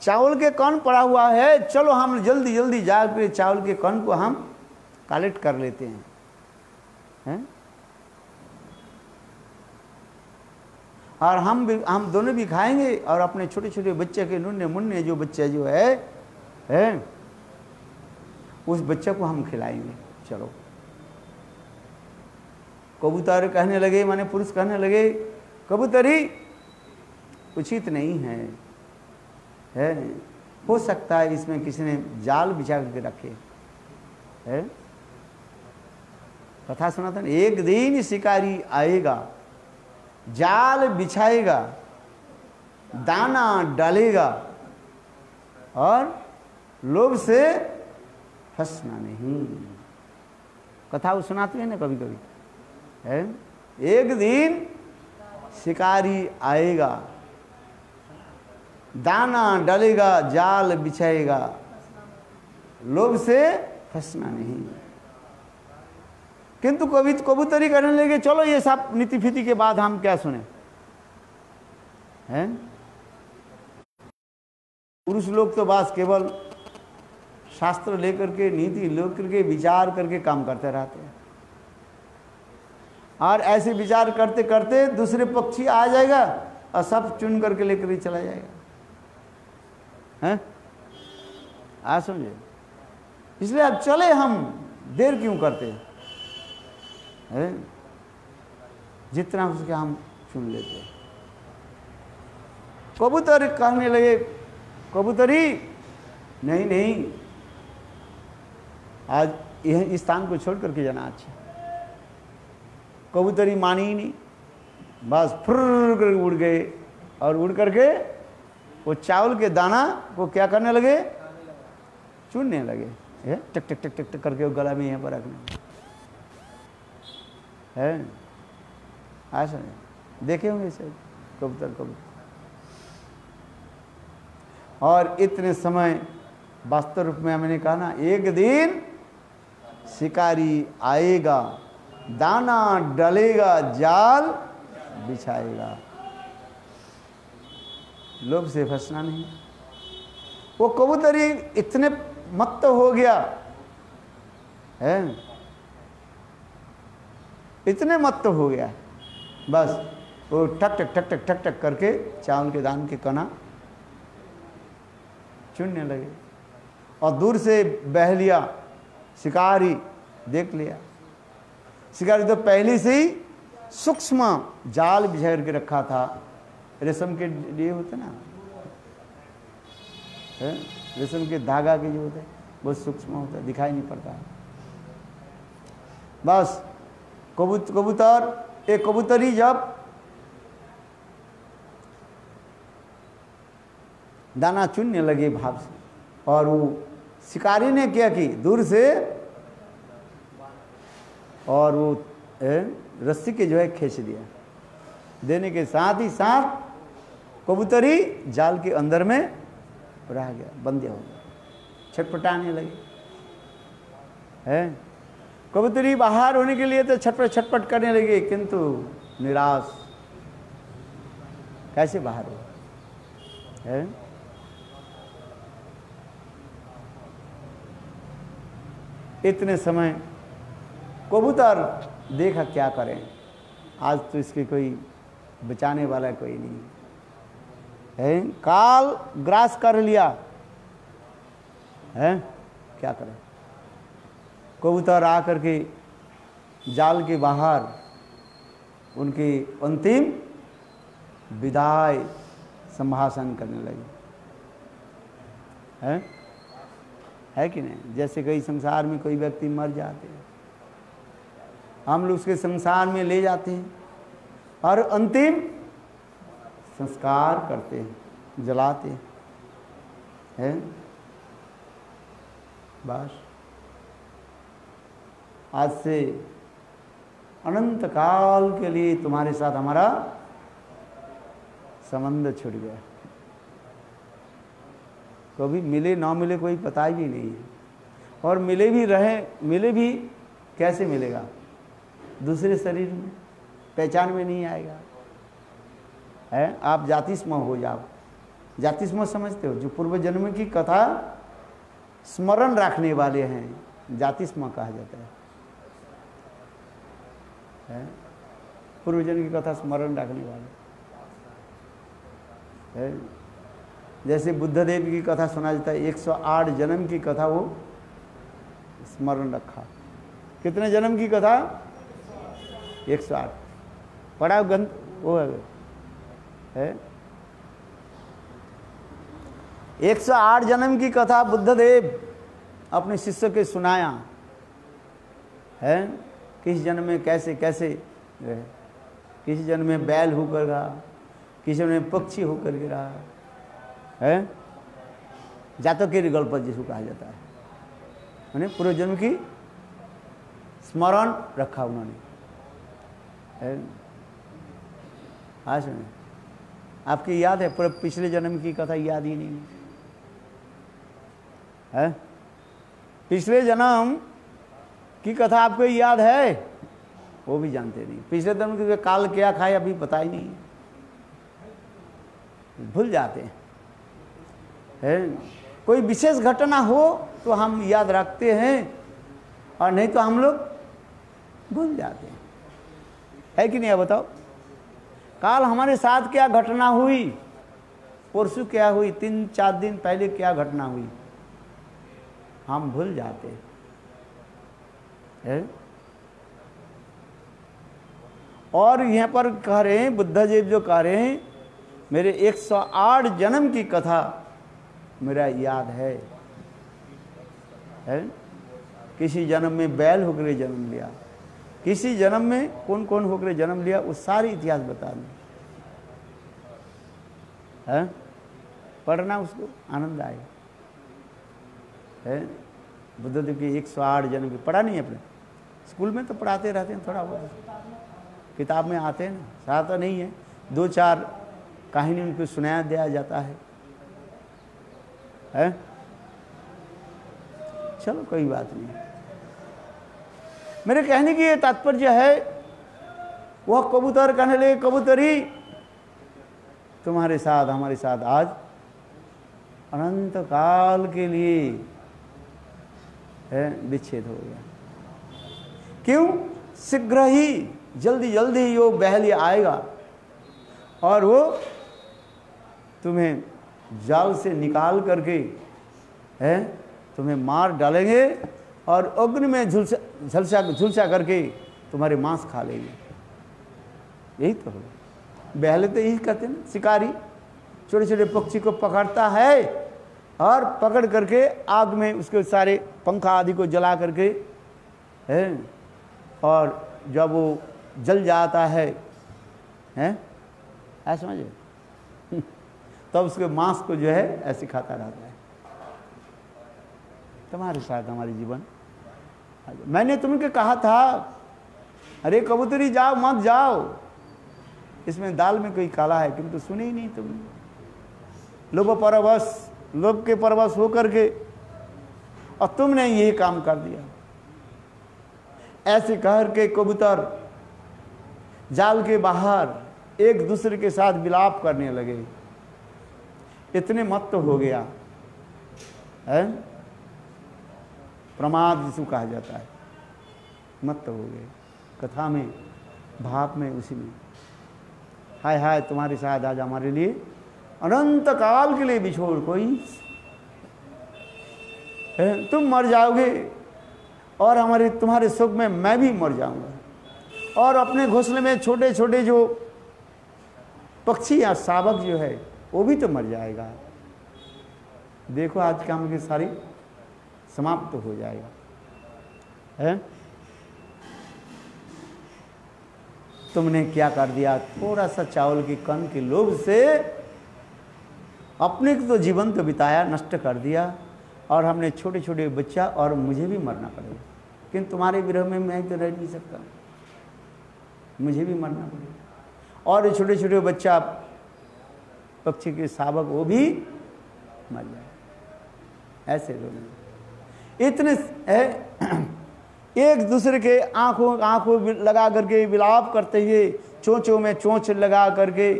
चावल के कण पड़ा हुआ है, चलो हम जल्दी जल्दी जाकर चावल के कण को हम कलेक्ट कर लेते हैं, और हम दोनों भी खाएंगे और अपने छोटे छोटे बच्चे के नन्हे मुन्ने जो बच्चे जो है उस बच्चे को हम खिलाएंगे, चलो। कबूतर कहने लगे, माने पुरुष कहने लगे, कबूतरी उचित नहीं है? हो सकता है इसमें किसी ने जाल बिछा करके रखे है। कथा सुना था, एक दिन शिकारी आएगा, जाल बिछाएगा, दाना डालेगा और लोभ से फंसना नहीं। कथा वो सुनाते हैं ना कभी कभी, है? एक दिन शिकारी आएगा, दाना डालेगा, जाल बिछाएगा, लोभ से फंसना नहीं। किंतु कबूतरी करने लगे, चलो ये सब नीति फिति के बाद हम क्या सुने हैं? पुरुष लोग तो बस केवल शास्त्र लेकर के, नीति लेकर के, विचार करके काम करते रहते हैं, और ऐसे विचार करते करते दूसरे पक्षी आ जाएगा और सब चुन करके लेकर ही चला जाएगा, हैं? आ समझे? इसलिए अब चले, हम देर क्यों करते हैं? जितना हो सके हम चुन लेते हैं। कबूतर कहने लगे, कबूतरी नहीं नहीं, आज यह इस स्थान को छोड़ करके जाना अच्छा। कबूतरी मानी ही नहीं, बस फुर्र कर उड़ गए, और उड़ करके वो चावल के दाना को क्या करने लगे? चुनने लगे, टक टक टक टक टक करके वो गला में यहाँ पर रखने है। ऐसा देखे होंगे सर कबूतर। और इतने समय वास्तव रूप में मैंने कहा ना, एक दिन शिकारी आएगा, दाना डालेगा, जाल बिछाएगा, लोभ से फंसना नहीं। वो कबूतरी इतने मत्त हो गया है, इतने मत तो हो गया, बस वो ठक ठक ठक ठक ठक ठक करके चावल के दान के कणा चुनने लगे। और दूर से बहलिया शिकारी देख लिया। शिकारी तो पहले से ही सूक्ष्म जाल बिछा के रखा था, रेशम के लिए होते ना, रेशम के धागा के जो होते बहुत सूक्ष्म होता है, दिखाई नहीं पड़ता। बस कबूतर, एक कबूतरी जब दाना चुनने लगे भाव से, और वो शिकारी ने क्या की दूर से, और वो रस्सी के जो है खींच दिया, देने के साथ ही साथ कबूतरी जाल के अंदर में रह गया, बंद हो गया, छटपटाने लगी है। कबूतरी बाहर होने के लिए तो छटपट छटपट करने लगी, किंतु निराश, कैसे बाहर हो है। इतने समय कबूतर देखा क्या करें, आज तो इसके कोई बचाने वाला कोई नहीं है, काल ग्रास कर लिया है, क्या करें। कबूतर आकर के जाल के बाहर उनकी अंतिम विदाई संभाषण करने लगे, है कि नहीं। जैसे कई संसार में कोई व्यक्ति मर जाते हैं, हम लोग उसके संसार में ले जाते हैं और अंतिम संस्कार करते हैं, जलाते हैं, बस आज से अनंत काल के लिए तुम्हारे साथ हमारा संबंध छूट गया, कभी मिले ना मिले कोई पता ही नहीं है, और मिले भी रहे, मिले भी कैसे मिलेगा, दूसरे शरीर में, पहचान में नहीं आएगा है। आप जातिस्म हो जाओ, जातिस्म समझते हो, जो पूर्व जन्म की कथा स्मरण रखने वाले हैं, जातिस्म कहा जाता है, पूर्व जन्म की कथा स्मरण रखने वाले है। जैसे बुद्धदेव की कथा सुना जाता है, 108 जन्म की कथा वो स्मरण रखा। कितने जन्म की कथा? 108 पढ़ा गंध वो है 108 जन्म की कथा बुद्धदेव अपने शिष्य के सुनाया है। किस जन्म में कैसे कैसे रहे, किसी जन्म में बैल होकर रहा, किसी जन्म में पक्षी होकर के रहा है, जातक के गल्प जिसको कहा जाता है, मैंने पूर्व जन्म की स्मरण रखा उन्होंने है। हाँ सुने, आपकी याद है पूरे पिछले जन्म की कथा? याद ही नहीं है। पिछले जन्म की कथा आपको याद है? वो भी जानते नहीं। पिछले जन्म के काल क्या खाए अभी पता ही नहीं, भूल जाते हैं है। कोई विशेष घटना हो तो हम याद रखते हैं, और नहीं तो हम लोग भूल जाते हैं, है कि नहीं? बताओ, काल हमारे साथ क्या घटना हुई, परसों क्या हुई, 3-4 दिन पहले क्या घटना हुई, हम भूल जाते हैं। और यहाँ पर कह रहे हैं, बुद्धदेव जो कह रहे हैं, मेरे 108 जन्म की कथा मेरा याद है। किसी जन्म में बैल होकर जन्म लिया, किसी जन्म में कौन कौन होकर जन्म लिया, वो सारी इतिहास बता दें है। पढ़ना, उसको आनंद आएगा है। बुद्धदेव की 108 जन्म की पढ़ा नहीं अपने स्कूल में? तो पढ़ाते रहते हैं, थोड़ा बहुत किताब में आते हैं ना, सारा तो नहीं है, 2-4 कहानी उनको सुनाया दिया जाता है। चलो कोई बात नहीं। मेरे कहने की ये तात्पर्य है, वह कबूतर कहने लगे, कबूतरी तुम्हारे साथ हमारे साथ आज अनंत काल के लिए है विच्छेद हो गया। क्यों? शीघ्र ही जल्दी जल्दी वो बहली आएगा और वो तुम्हें जाल से निकाल करके है तुम्हें मार डालेंगे और अग्नि में झुलसा करके तुम्हारे मांस खा लेंगे। यही तो होगा। बहले तो यही कहते हैं ना, शिकारी छोटे छोटे पक्षी को पकड़ता है और पकड़ करके आग में उसके सारे पंखा आदि को जला करके है, और जब वो जल जाता है ऐसा समझे तब उसके मांस को जो है ऐसे खाता रहता है। तुम्हारे साथ हमारी जीवन। मैंने तुमको कहा था अरे कबूतरी जाओ मत जाओ, इसमें दाल में कोई काला है, किंतु सुने ही नहीं तुमने। लोभ के परवश हो करके और तुमने ये काम कर दिया। ऐसे कह के कबूतर जाल के बाहर एक दूसरे के साथ विलाप करने लगे। इतने मत्त हो गया है, प्रमाद जिसको कहा जाता है, मत्त हो गए कथा में, भाव में, उसी में। हाय हाय तुम्हारे साथ आज हमारे लिए अनंत काल के लिए बिछोड़ कोई है, तुम मर जाओगे और हमारे तुम्हारे सुख में मैं भी मर जाऊंगा, और अपने घोंसले में छोटे छोटे जो पक्षी या शावक जो है वो भी तो मर जाएगा। देखो आज काम की सारी समाप्त हो जाएगा है। तुमने क्या कर दिया? थोड़ा सा चावल के कण के लोभ से अपने तो जीवन तो बिताया, नष्ट कर दिया, और हमने छोटे छोटे बच्चा और मुझे भी मरना पड़ेगा। किंतु तुम्हारे विरह में मैं तो रह नहीं सकता, मुझे भी मरना पड़ेगा। और ये छोटे छोटे बच्चा पक्षी के शावक वो भी मर जाए। ऐसे लोग इतने एक दूसरे के आंखों लगा करके विलाप करते हुए, चोंचों में चोंच लगा करके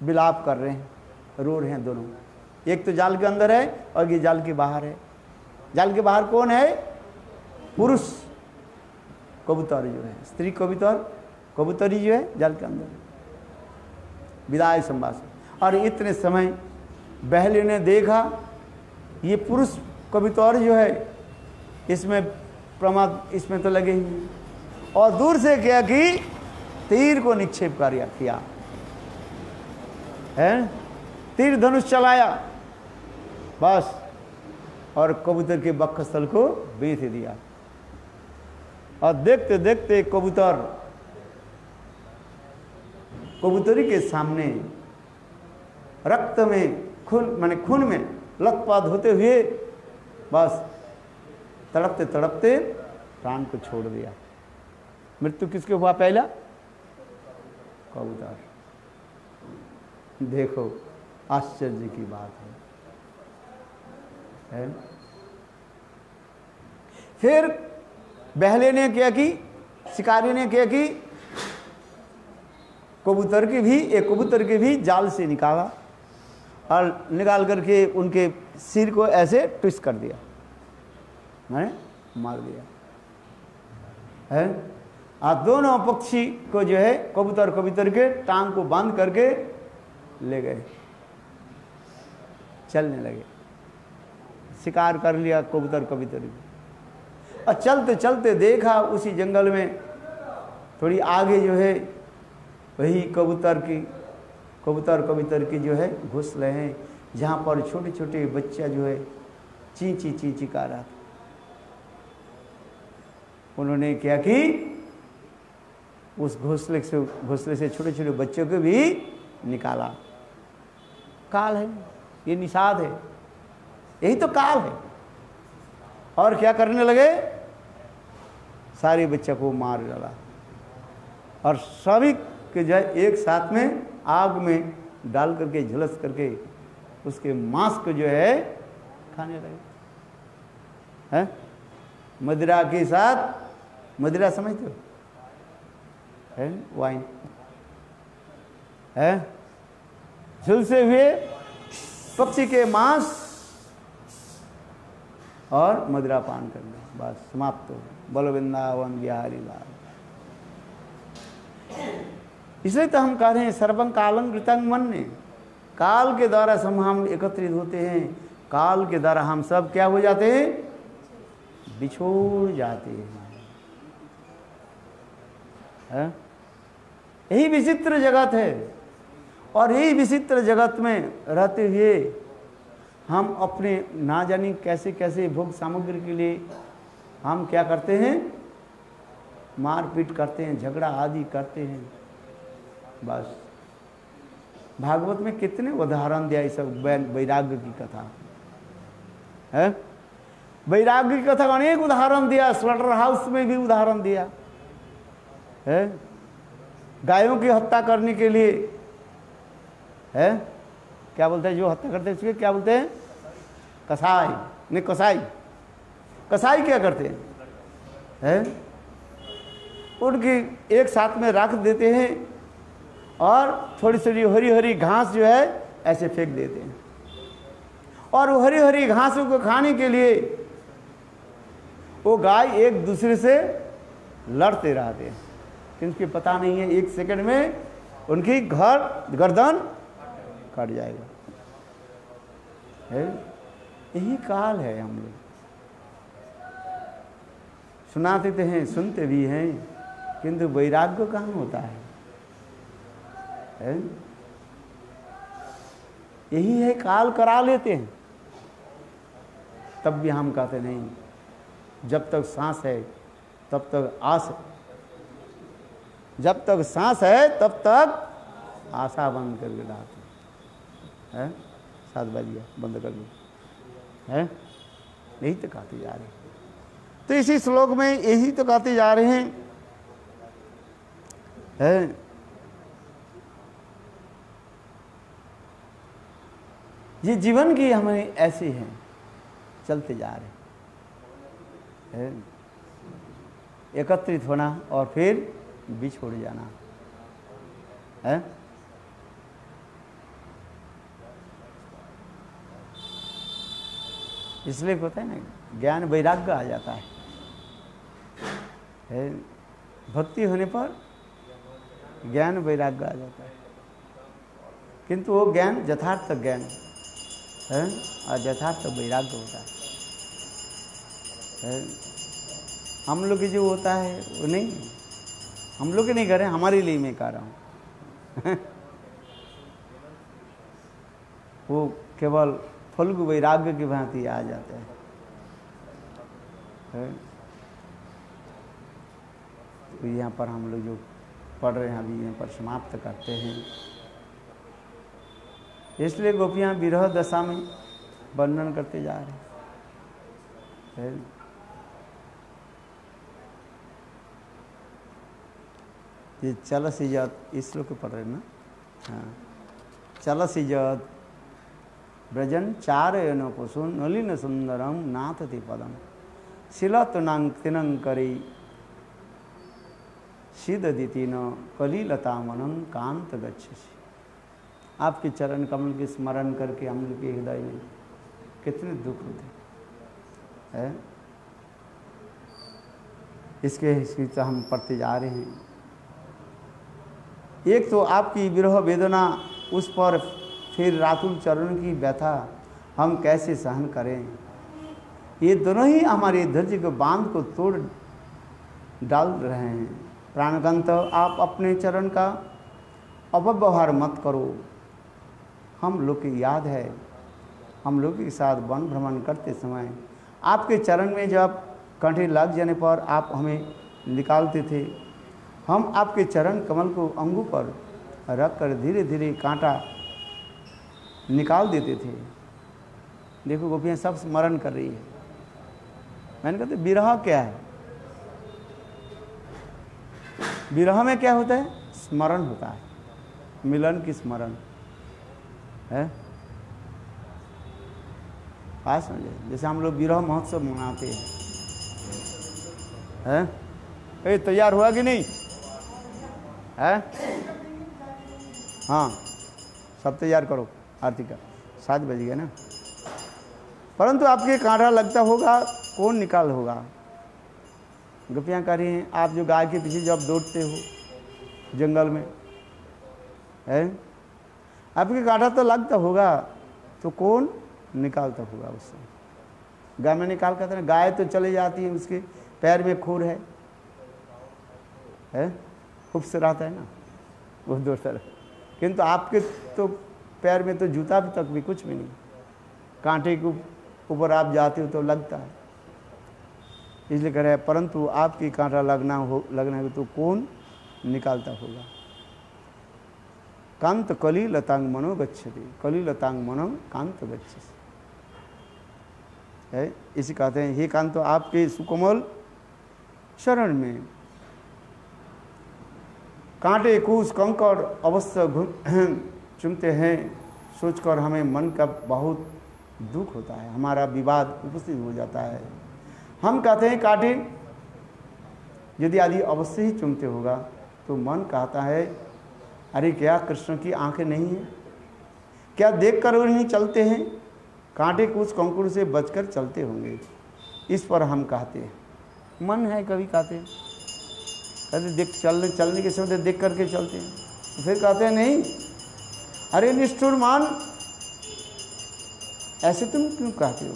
विलाप कर रहे हैं, रो रहे हैं दोनों। एक तो जाल के अंदर है और ये जाल के बाहर है। जाल के बाहर कौन है? पुरुष कबूतर जो है, स्त्री कबूतरी जो है जाल के अंदर। विदाई संभाषण। और इतने समय बहले ने देखा ये पुरुष कबूतर जो है इसमें प्रमाद इसमें तो लगे ही, और दूर से क्या कि तीर को निक्षेप किया है, तीर धनुष चलाया बस, और कबूतर के वक्षस्थल को बेच दिया। और देखते देखते कबूतरी के सामने रक्त में खून में लथपथ होते हुए बस तड़पते तड़पते प्राण को छोड़ दिया। मृत्यु किसके हुआ? पहला कबूतर। देखो आश्चर्य की बात है। फिर बहले ने क्या की, शिकारी ने क्या की, कबूतर के भी जाल से निकाला और निकाल करके उनके सिर को ऐसे ट्विस्ट कर दिया, मैंने मार दिया है। और दोनों पक्षी को जो है कबूतर के टांग को बांध करके ले गए, चलने लगे। शिकार कर लिया कबूतर। और चलते चलते देखा उसी जंगल में थोड़ी आगे जो है वही कबूतर की जो है घुसले हैं, जहाँ पर छोटे छोटे बच्चा जो है ची का रहा था। उन्होंने क्या कि उस घोंसले से छोटे छोटे बच्चों को भी निकाला। काल है ये, निषाद है, यही तो काल है। और क्या करने लगे? सारे बच्चों को मार डाला और सभी के जो है एक साथ में आग में डाल करके झुलस करके उसके मांस को जो है खाने लगे हैं। मदिरा के साथ, मदिरा समझते हो है, वाइन है, झुलसे हुए पक्षी के मांस और मदिरा पान कर लो, बस समाप्त हो, बोलो वृंदावन बिहारी लाल। इसलिए तो हम कह रहे हैं सर्वं कालं कृतं मन्ये, काल के द्वारा हम एकत्रित होते हैं, काल के द्वारा हम सब क्या हो जाते हैं, बिछोड़ जाते हैं। यही विचित्र जगत है, और यही विचित्र जगत में रहते हुए हम अपने ना जाने कैसे कैसे भोग सामग्री के लिए हम क्या करते हैं, मारपीट करते हैं, झगड़ा आदि करते हैं। बस भागवत में कितने उदाहरण दिया, ये सब वैराग्य की कथा है, वैराग्य की कथा अनेक उदाहरण दिया, स्लॉटर हाउस में भी उदाहरण दिया है, गायों की हत्या करने के लिए है, क्या बोलते हैं जो हत्या करते हैं उसके क्या बोलते हैं, कसाई, नहीं कसाई, कसाई क्या करते हैं, उनकी एक साथ में रख देते हैं और थोड़ी थोड़ी हरी हरी घास जो है ऐसे फेंक देते हैं, और वो हरी हरी घासों को खाने के लिए वो गाय एक दूसरे से लड़ते रहते हैं, क्योंकि पता नहीं है एक सेकंड में उनकी गर्दन कट जाएगा है। यही काल है, हम लोग सुनाते तो हैं, सुनते भी हैं, किंतु वैराग्य कहाँ होता है? यही है, काल करा लेते हैं, तब भी हम कहते नहीं, जब तक सांस है तब तक आस, जब तक सांस है तब तक आशा बंद करके लाते हैं। 7 बज गया, बंद कर दो है, यही तो कहते जा रहे हैं। तो इसी श्लोक में यही तो कहते जा रहे हैं है? ये जीवन की हमें ऐसी है, चलते जा रहे हैं, एकत्रित होना और फिर बिछोड़ जाना है। इसलिए होता है ना, ज्ञान वैराग्य आ जाता है, भक्ति होने पर ज्ञान वैराग्य आ जाता है, किंतु वो ज्ञान यथार्थ ज्ञान है और यथार्थ वैराग्य होता है। हम लोग की जो होता है वो नहीं, हम लोग नहीं कर रहे, हमारे लिए मैं कह रहा हूँ वो केवल फल्गु वैराग्य की भांति आ जाते हैं। तो यहाँ पर हम लोग जो पढ़ रहे हैं अभी यहाँ पर समाप्त करते हैं। इसलिए गोपियाँ विरह दशा में वर्णन करते जा रहे हैं। ये चलस इजत, इस श्लोक पढ़ रहे ना, हाँ, चलस इजत ब्रजन चारयन कुसुम नलिन सुंदरम नाथति पदम शिलतनांकरी सिददितिन कलिलतामनं कांत गच्छसि। आपके चरण कमल के स्मरण करके हम लोग के हृदय में कितने दुख होते हैं। इसके हिस्से हम पढ़ते जा रहे हैं। एक तो आपकी विरह वेदना, उस पर फिर रातुल चरण की व्यथा हम कैसे सहन करें, ये दोनों ही हमारे धैर्य के बांध को तोड़ डाल रहे हैं। प्राणगंत, आप अपने चरण का अपव्यवहार मत करो। हम लोग की याद है, हम लोग के साथ वन भ्रमण करते समय आपके चरण में जब कंठे लग जाने पर आप हमें निकालते थे, हम आपके चरण कमल को अंगों पर रख कर धीरे धीरे कांटा निकाल देते थे। देखो गोपियाँ सब स्मरण कर रही है। मैंने कहते विरह क्या है? विरह में क्या होता है? स्मरण होता है, मिलन की स्मरण है। बात समझे? जैसे हम लोग विरह महोत्सव मनाते हैं। तैयार हुआ कि नहीं है? हाँ, सब तैयार करो। आरती का 7 बज गया ना। परंतु आपके कांटा लगता होगा, कौन निकाल होगा? गोपियाँ कह रही हैं, आप जो गाय के पीछे जब दौड़ते हो जंगल में, है, आपके कांटा तो लगता होगा, तो कौन निकालता होगा उससे? गाय में निकाल कर ना, गाय तो चली जाती है, उसके पैर में खूर है, खूबसूरत है ना, वो दूसरा। किंतु आपके तो पैर में तो जूता भी तक भी कुछ भी नहीं, कांटे के ऊपर आप जाते हो तो लगता है। इसलिए कह रहे हैं, परंतु आपकी कांटा लगना हो तो कौन निकालता होगा? कांत कली लतांग मनो गच्छति, कली लतांग मनो कांत गच्छति, है। इसी कहते हैं, हे कांत, आपके सुकोमल शरण में कांटे कूस कंकड़ अवश्य चुमते हैं, सोचकर हमें मन का बहुत दुख होता है, हमारा विवाद उपस्थित हो जाता है। हम कहते हैं कांटे यदि आदि अवश्य ही चुमते होगा, तो मन कहता है, अरे क्या कृष्ण की आंखें नहीं हैं? क्या देख कर नहीं चलते हैं? कांटे कुछ कंकुड़ से बचकर चलते होंगे। इस पर हम कहते हैं, मन है कभी कहते देख चलने के समय देख करके चलते हैं, फिर कहते हैं नहीं, अरे निष्ठुर मान, ऐसे तुम क्यों कहते हो?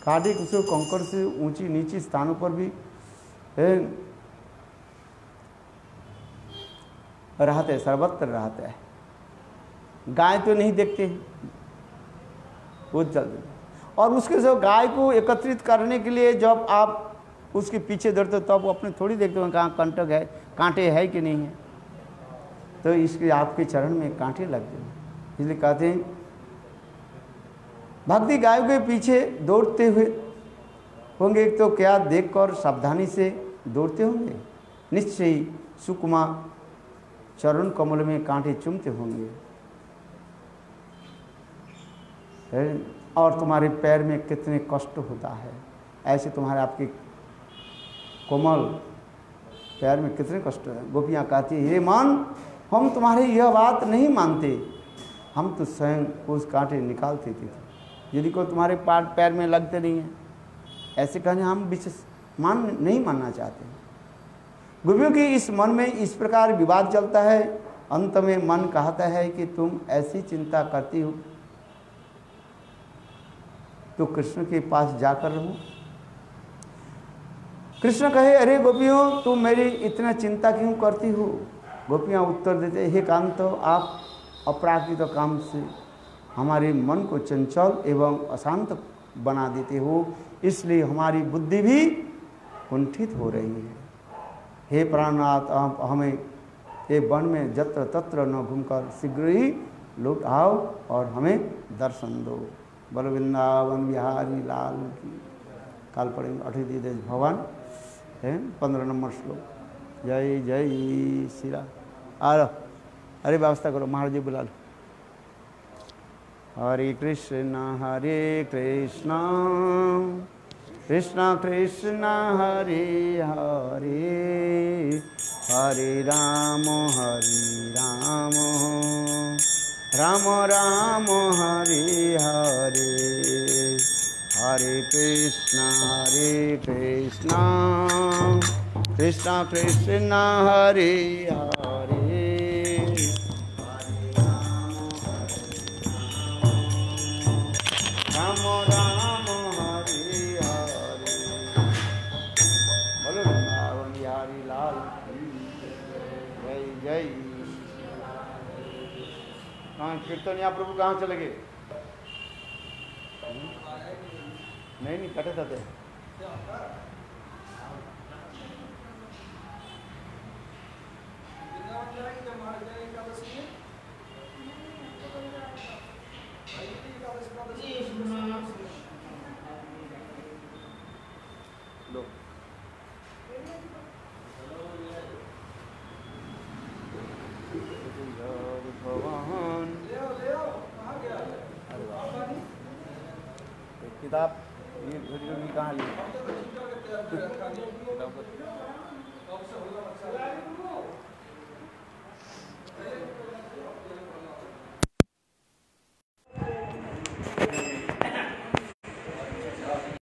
कांटे कुछ कंकड़ से ऊंची नीची स्थानों पर भी रहते हैं, सर्वत्र रहते हैं। गाय तो नहीं देखते हैं, वो चलते, और उसके सब गाय को एकत्रित करने के लिए जब आप उसके पीछे दौड़ते हो तब वो अपने थोड़ी देखते हो कहाँ कंटक है, कांटे है कि नहीं है। तो इसके आपके चरण में कांटे लगते हैं। इसलिए कहते हैं, भक्ति गाय के पीछे दौड़ते हुए होंगे तो क्या देखकर सावधानी से दौड़ते होंगे, निश्चय ही सुकुमा चरण कमल में कांटे चुमते होंगे, और तुम्हारे पैर में कितने कष्ट होता है। ऐसे तुम्हारे आपके कोमल पैर में कितने कष्ट है। गोपियाँ कहती है, हे मन, हम तुम्हारी यह बात नहीं मानते, हम तो स्वयं उस कांटे निकालते थे, यदि को तुम्हारे पैर में लगते नहीं है। ऐसे कहने हम विशेष नहीं मानना चाहते। गोपियों की इस मन में इस प्रकार विवाद चलता है। अंत में मन कहता है कि तुम ऐसी चिंता करती हो तो कृष्ण के पास जाकर रहो। कृष्ण कहे, अरे गोपियों, तुम मेरी इतना चिंता क्यों करती हो? गोपियाँ उत्तर देते, हे कांत, आप अपराकृत काम से हमारे मन को चंचल एवं अशांत बना देते हो, इसलिए हमारी बुद्धि भी कुंठित हो रही है। हे प्राणनाथ, आप हमें ये वन में जत्र तत्र न घूमकर शीघ्र ही लौट आओ और हमें दर्शन दो। बोलो वृंदावन बिहारी लाल की। काल पढ़ेंगे अतिथि देश भवन है 15 नंबर श्लोक। जय जय श्री राम। आ रहा, अरे व्यवस्था करो, महाराज जी बुला लो। हरे कृष्ण कृष्ण कृष्ण हरे हरे, हरे राम राम राम हरे हरे, हरे कृष्ण कृष्ण कृष्ण हरे हरे, राम राम हरे हरे। बोलो वृंदावन बिहारी लाल की जय जय। कहाँ कीर्तनिया प्रभु कहाँ चले गए? नहीं कटे थे। लो भगवान किताब ये कहाँ ली?